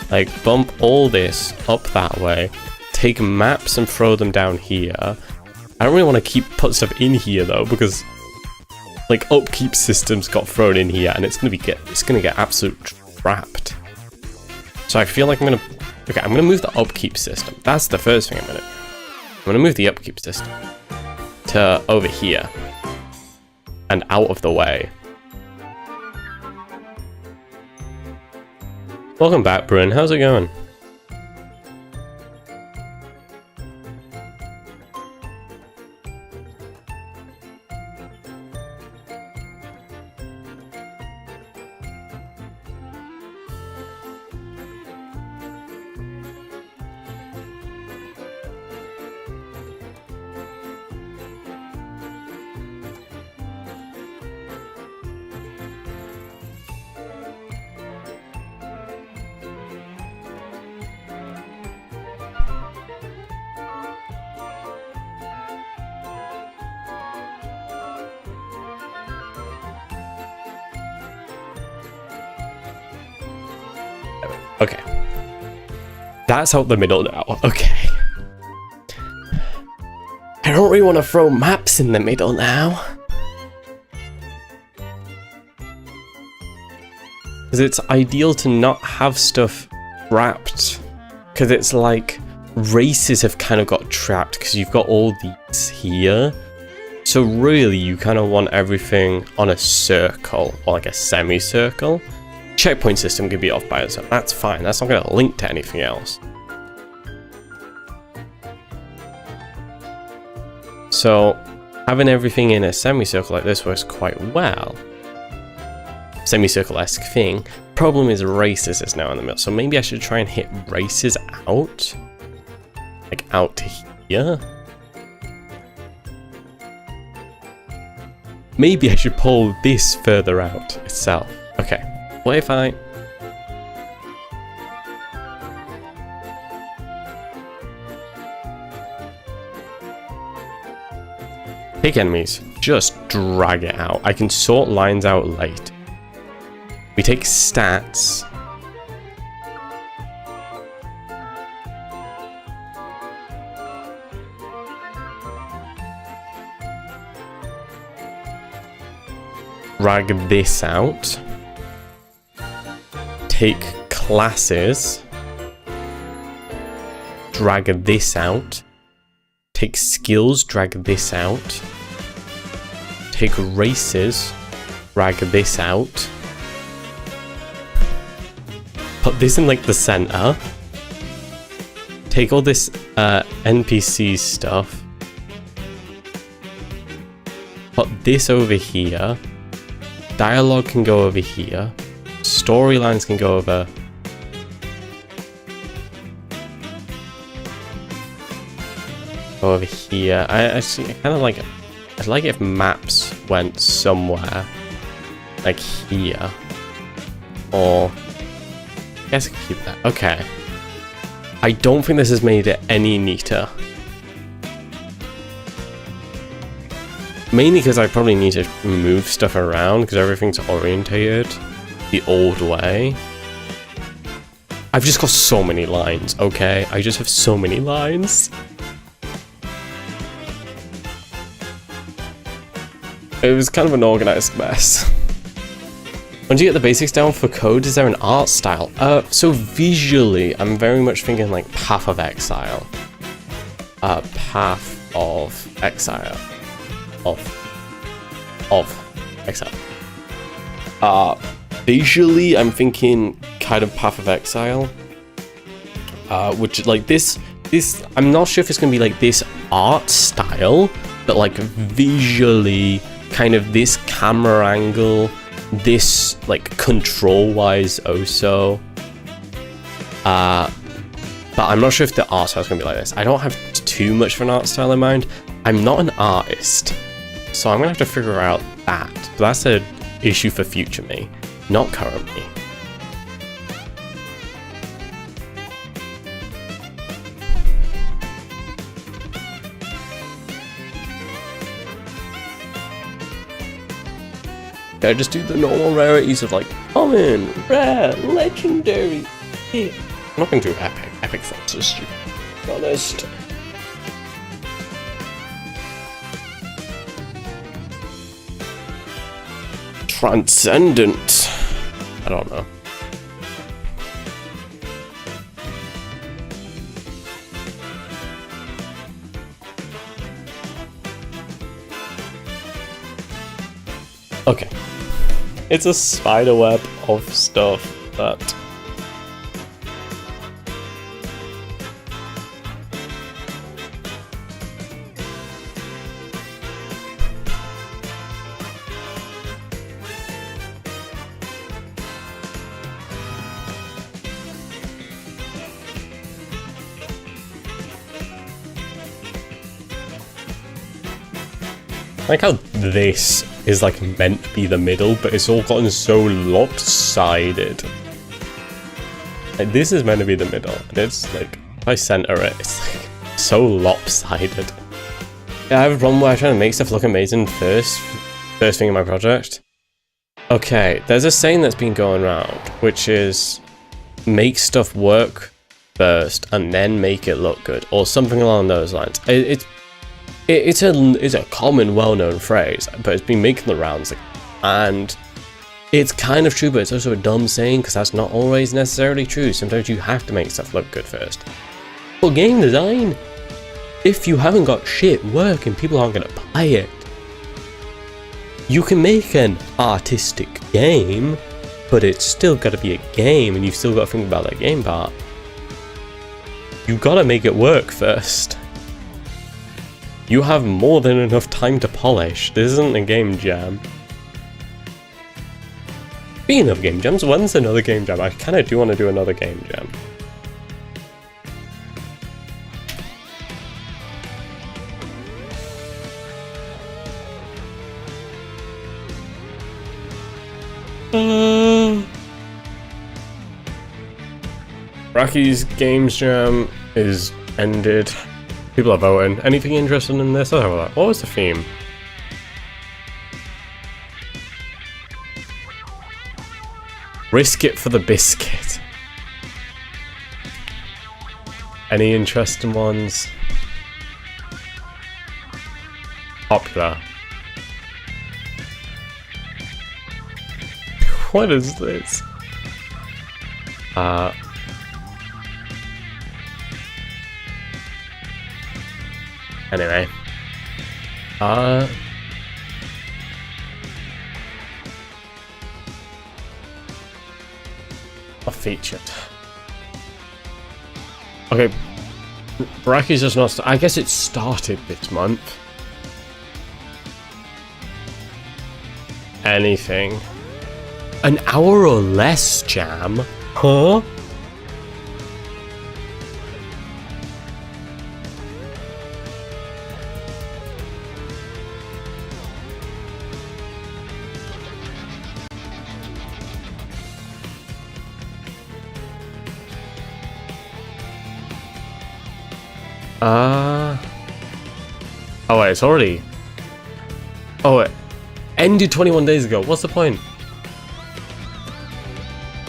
like bump all this up that way, take maps and throw them down here. I don't really want to put stuff in here though, because like upkeep systems got thrown in here, and it's gonna get absolutely trapped. So I feel like I'm gonna move the upkeep system. That's the first thing I'm gonna move the upkeep system to over here and out of the way. Welcome back, Bryn. How's it going? Okay. That's out the middle now. Okay. I don't really want to throw maps in the middle now. Because it's ideal to not have stuff wrapped. Because it's like races have kind of got trapped because you've got all these here. So really, you kind of want everything on a circle, or like a semicircle. Checkpoint system can be off by itself. That's fine. That's not going to link to anything else. So having everything in a semicircle like this works quite well. Semicircle-esque thing. Problem is races is now in the middle. So maybe I should try and hit races out. Like out to here. Maybe I should pull this further out itself. Okay, what if I... Pick enemies, just drag it out. I can sort lines out late. We take stats. Drag this out. Take classes. Drag this out. Take skills, drag this out. Take races, drag this out. Put this in like the center. Take all this NPC stuff. Put this over here. Dialogue can go over here. Storylines can go over. Over here. I kind of like it. I'd like it if maps went somewhere like here. Or I guess I could keep that. Okay. I don't think this has made it any neater. Mainly because I probably need to move stuff around because everything's orientated the old way. I've just got so many lines, okay? I just have so many lines. It was kind of an organized mess. Once you get the basics down for code, is there an art style? So visually, I'm very much thinking like Path of Exile. Path of Exile. Of Exile. Visually, I'm thinking kind of Path of Exile. Which like this, I'm not sure if it's gonna be like this art style, but like visually, kind of this camera angle, this like control-wise also. But I'm not sure if the art style is gonna be like this. I don't have too much of an art style in mind. I'm not an artist, so I'm gonna have to figure out that. But that's an issue for future me, not current me. I just do the normal rarities of like common, rare, legendary. I'm not going to do epic. Epic sounds so stupid, to be honest. Transcendent. I don't know. Okay. It's a spider web of stuff that... I like how this is like meant to be the middle, but it's all gotten so lopsided. Like this is meant to be the middle, and it's like, if I center it, it's like so lopsided. Yeah, I have a problem where I try to make stuff look amazing first thing in my project. Okay, there's a saying that's been going around, which is make stuff work first and then make it look good, or something along those lines. It's a common, well-known phrase, but it's been making the rounds, and it's kind of true, but it's also a dumb saying because that's not always necessarily true. Sometimes you have to make stuff look good first. For game design, if you haven't got shit working, people aren't going to play it. you can make an artistic game, but it's still got to be a game, and you've still got to think about that game part. You gotta make it work first. You have more than enough time to polish. This isn't a game jam. Speaking of game jams, when's another game jam? I kind of do want to do another game jam. Rocky's Games Jam is ended. People are voting. Anything interesting in this? Let's have a look. What was the theme? Risk it for the biscuit. Any interesting ones? Popular. What is this? Anyway. Featured. Okay. Bracky's just not. I guess it started this month. Anything. An hour or less jam? Huh? Oh wait, it's already... Oh, it ended 21 days ago. What's the point?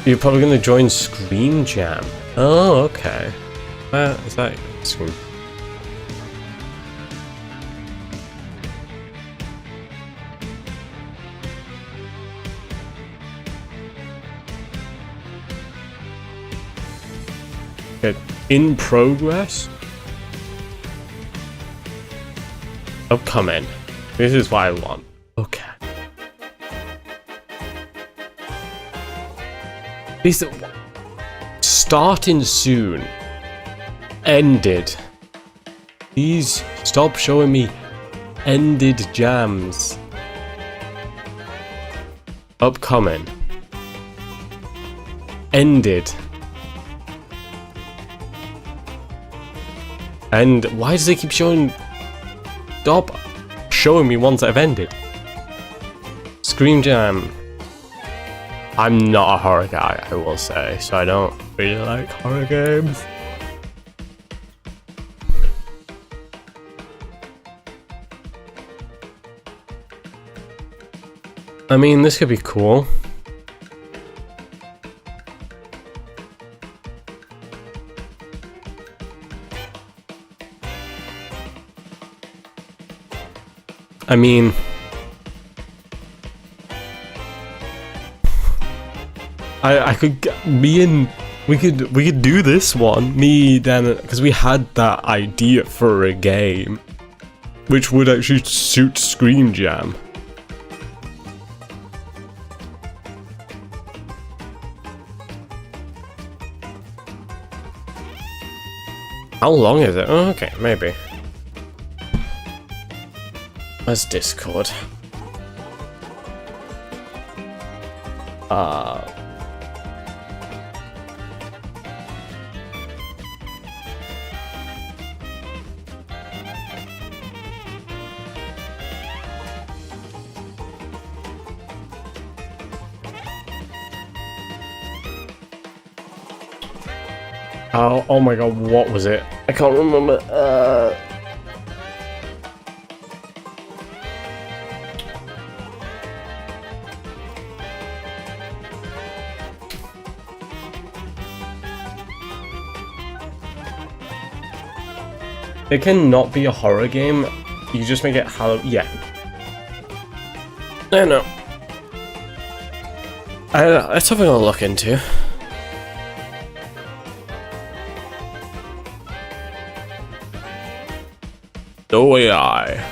You're probably gonna join Scream Jam. Oh, okay. Is that Scream? Okay, in progress? Upcoming. This is what I want. Okay. These starting soon. Ended. Please stop showing me ended jams. Upcoming. Ended. And why does it keep showing... Stop showing me ones that have ended. Scream Jam. I'm not a horror guy, I will say, so I don't really like horror games. I mean, this could be cool. I mean, I could we could do this one, me then, because we had that idea for a game, which would actually suit Scream Jam. How long is it? Oh, okay, maybe. Where's Discord? Oh my god, what was it? I can't remember. It cannot be a horror game. You just make it yeah. I don't know. That's something I'll look into. So AI.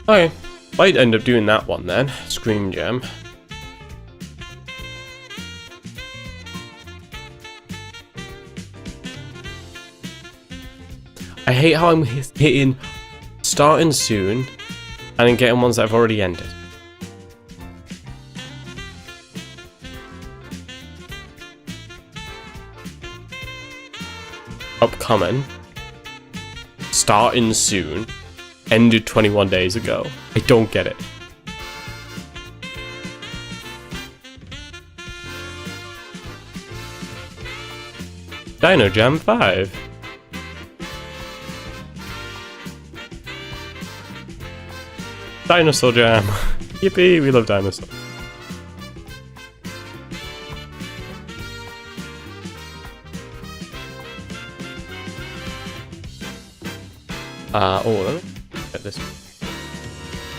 Okay, might end up doing that one then. Scream Gem. I hate how I'm hitting starting soon and then getting ones that have already ended. Upcoming. Starting soon. Ended 21 days ago. I don't get it. Dino Jam 5. Dinosaur Jam. Yippee, we love dinosaurs. Oh, let me get this.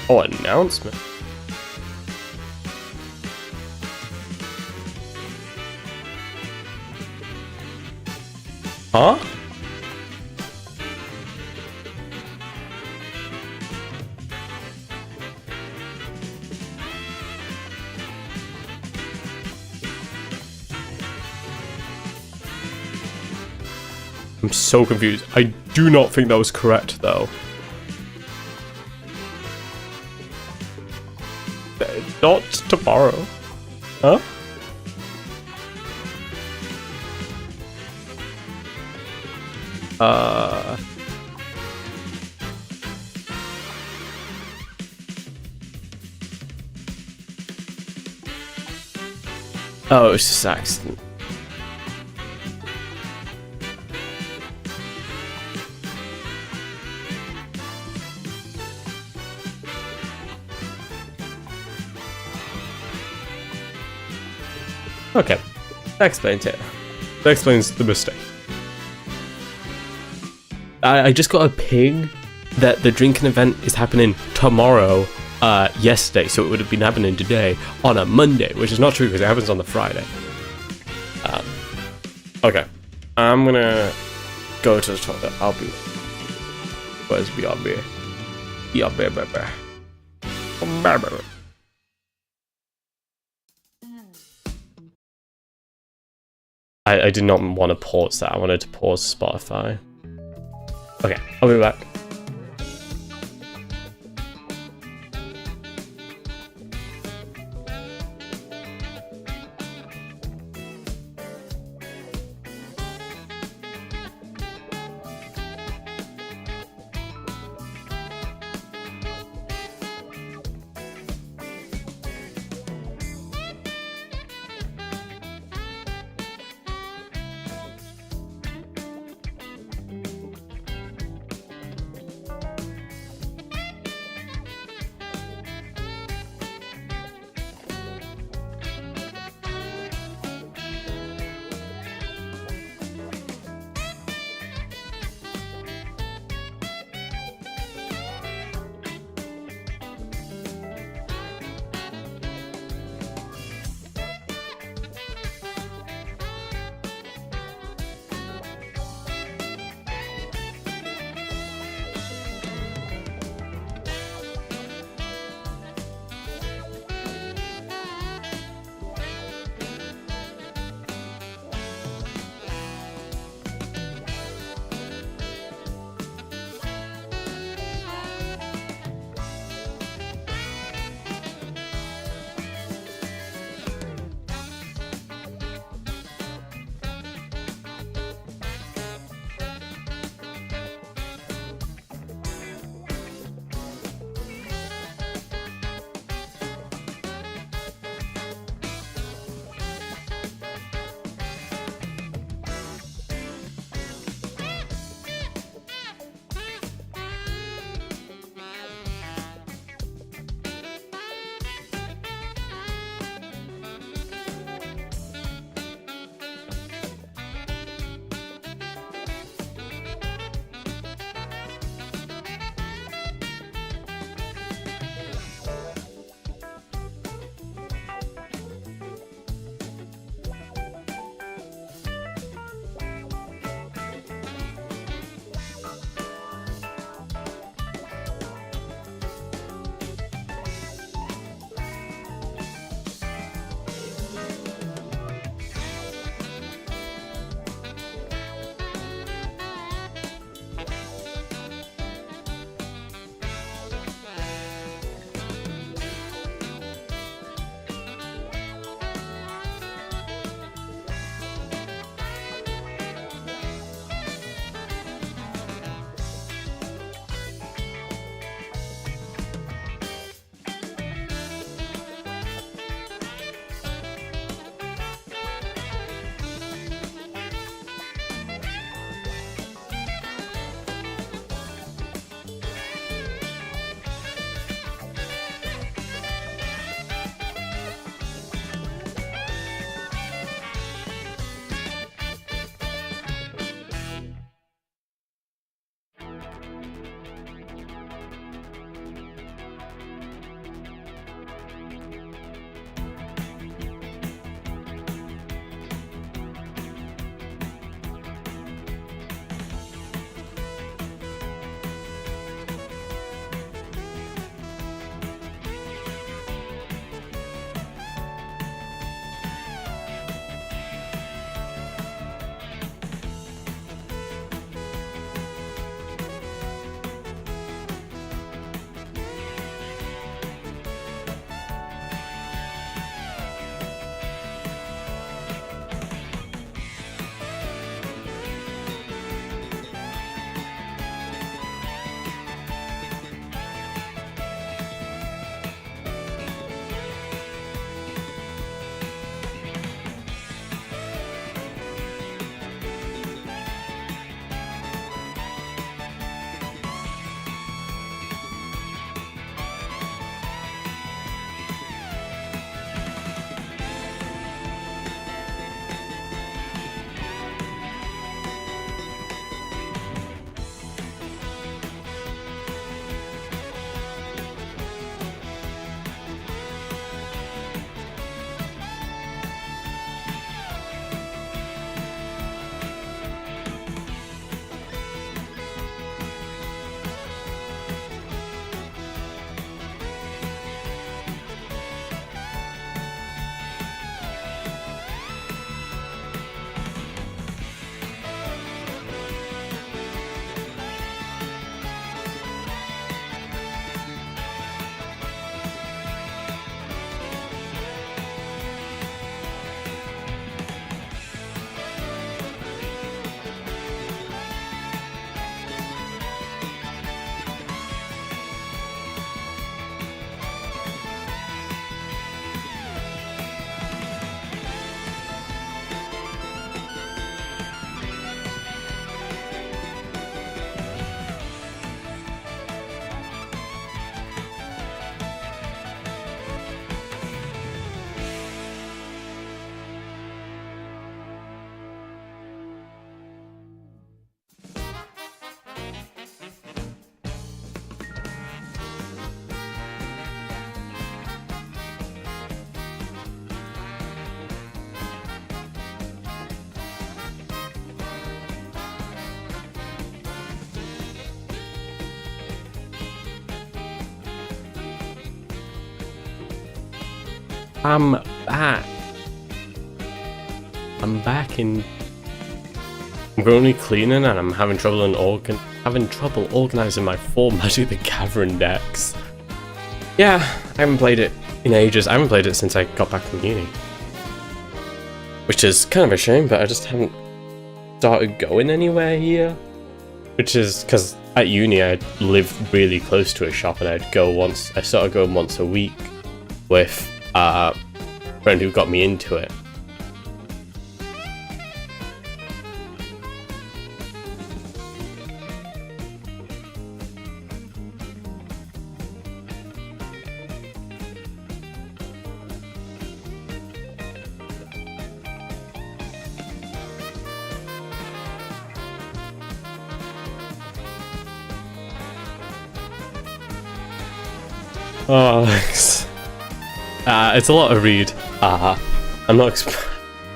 Oh, announcement. Huh? I'm so confused. I do not think that was correct, though. Not tomorrow. Huh? Oh, it's just accident. Okay, that explains it. That explains the mistake. I just got a ping that the drinking event is happening tomorrow, yesterday, so it would have been happening today on a Monday, which is not true because it happens on the Friday. Okay, I'm gonna go to the toilet. I'll be. Where's BRB? BRB. I did not want to pause that. I wanted to pause Spotify. Okay, I'll be back. I'm back. I'm back in. I'm currently cleaning and I'm having trouble organizing my full Magic the Gathering decks. Yeah, I haven't played it in ages. I haven't played it since I got back from uni. Which is kind of a shame, but I just haven't started going anywhere here. Which is because at uni I lived really close to a shop and I started going once a week with a friend who got me into it. Oh, it's a lot to read. I'm not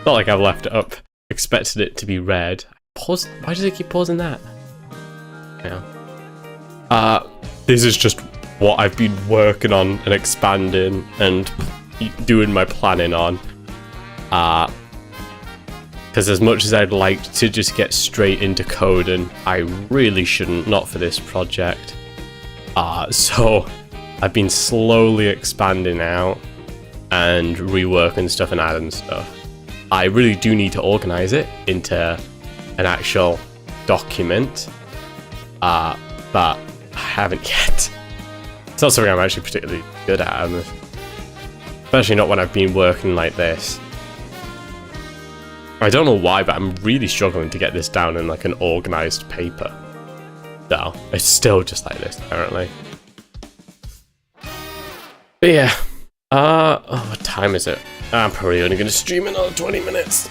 like I've left it up. Expected it to be read. Pause. Why does it keep pausing that? Yeah. This is just what I've been working on and expanding and doing my planning on. Because as much as I'd like to just get straight into coding, I really shouldn't. Not for this project. So I've been slowly expanding out and reworking stuff and adding stuff. I really do need to organize it into an actual document, but I haven't yet. It's not something I'm actually particularly good at, especially not when I've been working like this. I don't know why, but I'm really struggling to get this down in like an organized paper. So it's still just like this apparently. But yeah, what time is it? I'm probably only going to stream another 20 minutes.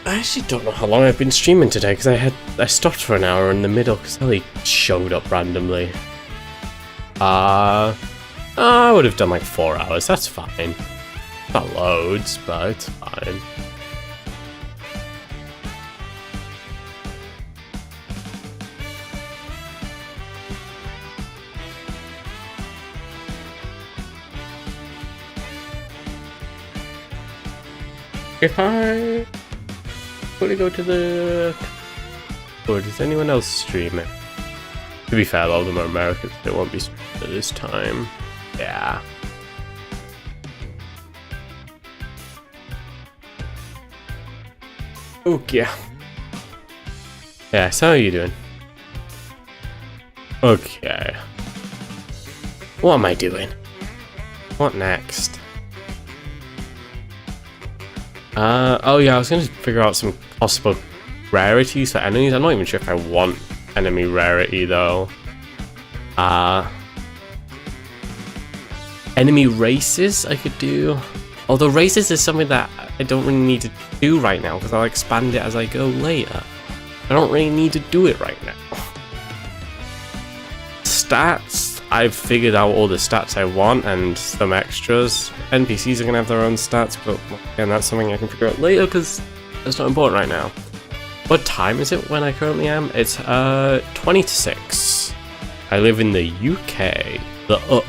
I actually don't know how long I've been streaming today because I stopped for an hour in the middle because Ellie showed up randomly. I would have done like 4 hours. That's fine. Not loads, but it's fine. If I fully go to the... Or does anyone else stream it? To be fair, all of them are Americans. They won't be streaming at this time. Yeah. Okay. Yeah, so how are you doing? Okay. What am I doing? What next? Oh yeah, I was gonna figure out some possible rarities for enemies. I'm not even sure if I want enemy rarity though. Enemy races I could do. Although races is something that I don't really need to do right now because I'll expand it as I go later. I don't really need to do it right now. Stats. I've figured out all the stats I want and some extras. NPCs are going to have their own stats, but again, that's something I can figure out later because it's not important right now. What time is it when I currently am? It's 20 to 6. I live in the UK, the UK.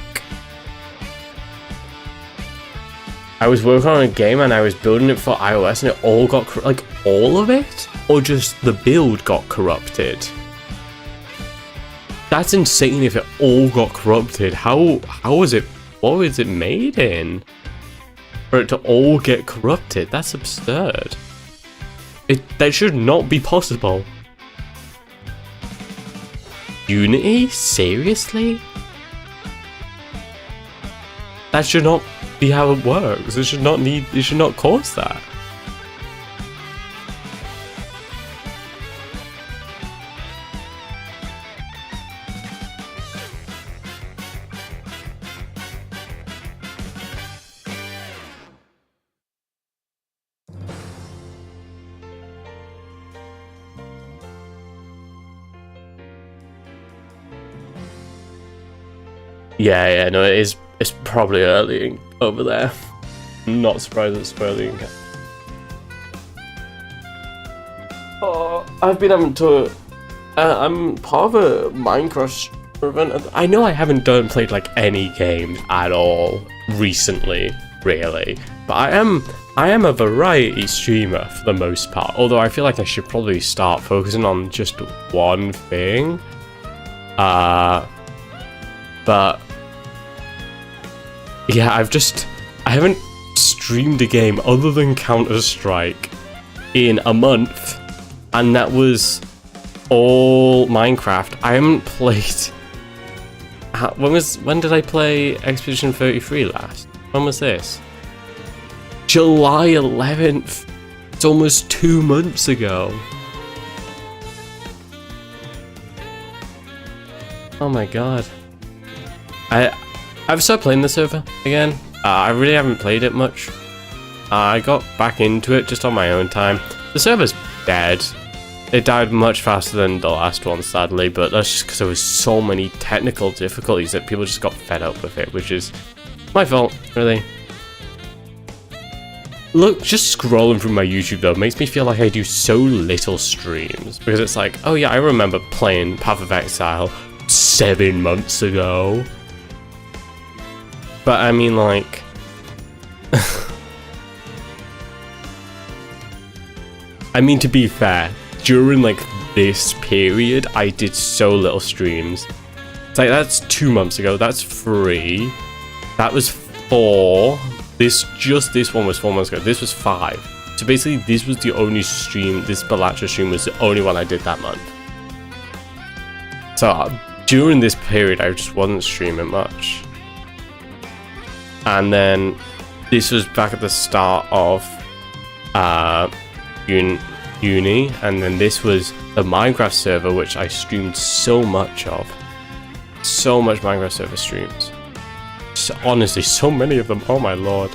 I was working on a game and I was building it for iOS and it all got, like all of it? Or just the build got corrupted? That's insane if it all got corrupted. How was it, what was it made in? For it to all get corrupted? That's absurd. That should not be possible. Unity? Seriously? That should not be how it works. It should not cause that. Yeah, no, it's probably early over there. I'm not surprised it's early. Oh, I've been having to... I'm part of a Minecraft I know I haven't played like any games at all recently, really, but I am a variety streamer for the most part. Although I feel like I should probably start focusing on just one thing. But yeah, I haven't streamed a game other than Counter-Strike in a month, and that was all Minecraft. I haven't played. When did I play Expedition 33 last? When was this? July 11th. It's almost 2 months ago. Oh my god. I've started playing the server again. I really haven't played it much. I got back into it just on my own time. The server's dead. It died much faster than the last one, sadly, but that's just because there was so many technical difficulties that people just got fed up with it, which is my fault, really. Look, just scrolling through my YouTube though makes me feel like I do so little streams, because it's like, oh yeah, I remember playing Path of Exile 7 months ago. But I mean, like, I mean, to be fair, during like this period, I did so little streams. It's like, that's 2 months ago, that's 3, that was 4, this one was 4 months ago, this was 5. So basically, this was the only stream, this Balatcha stream was the only one I did that month. So during this period, I just wasn't streaming much. And then this was back at the start of uni, and then this was the Minecraft server, which I streamed so much of. So much Minecraft server streams. So, honestly, so many of them, oh my lord.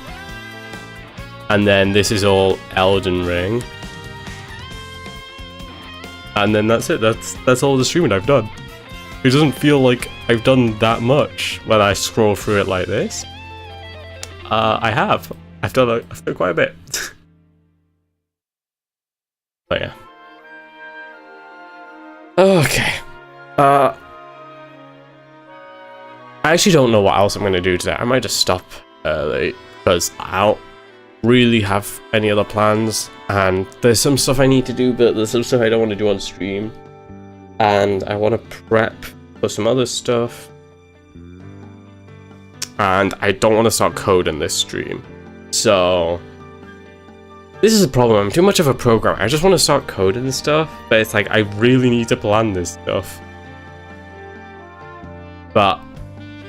And then this is all Elden Ring. And then that's it, that's all the streaming I've done. It doesn't feel like I've done that much when I scroll through it like this. I've done quite a bit. But yeah. Okay. I actually don't know what else I'm going to do today. I might just stop early, because I don't really have any other plans. And there's some stuff I need to do, but there's some stuff I don't want to do on stream. And I want to prep for some other stuff. And I don't want to start coding this stream. So this is a problem. I'm too much of a programmer. I just want to start coding stuff, but it's like I really need to plan this stuff. But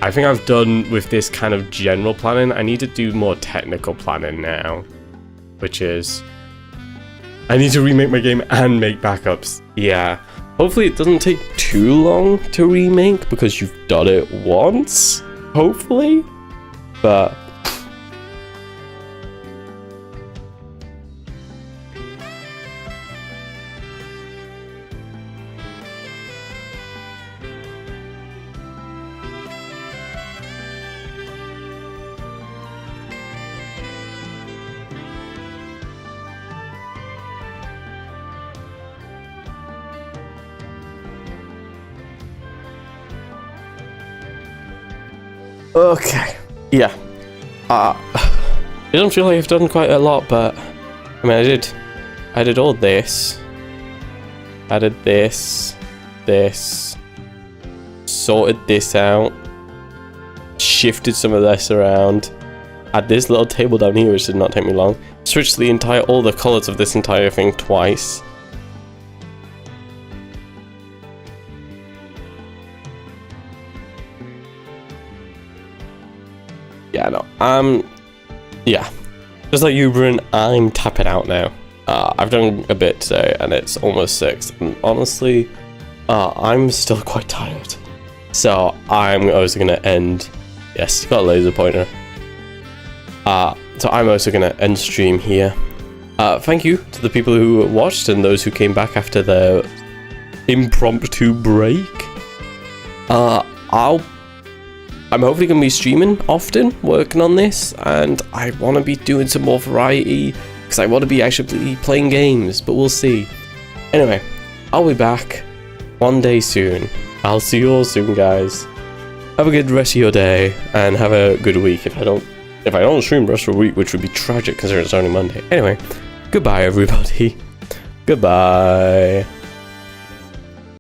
I think I've done with this kind of general planning. I need to do more technical planning now, which is I need to remake my game and make backups. Yeah. Hopefully it doesn't take too long to remake, because you've done it once. Hopefully, but okay, yeah. It doesn't feel like I've done quite a lot, but I mean, I did all this. I did this, sorted this out, shifted some of this around, had this little table down here, which did not take me long, switched all the colors of this entire thing twice. Yeah, no, yeah, just like you, Bryn, I'm tapping out now. I've done a bit today, and it's almost 6, and honestly, I'm still quite tired. So I'm also gonna end. Yes, got a laser pointer. So I'm also gonna end stream here. Thank you to the people who watched and those who came back after the impromptu break. I'm hopefully going to be streaming often, working on this, and I want to be doing some more variety, because I want to be actually playing games, but we'll see. Anyway, I'll be back one day soon. I'll see you all soon, guys. Have a good rest of your day, and have a good week. If I don't stream the rest of the week, which would be tragic considering it's only Monday. Anyway, goodbye, everybody. Goodbye.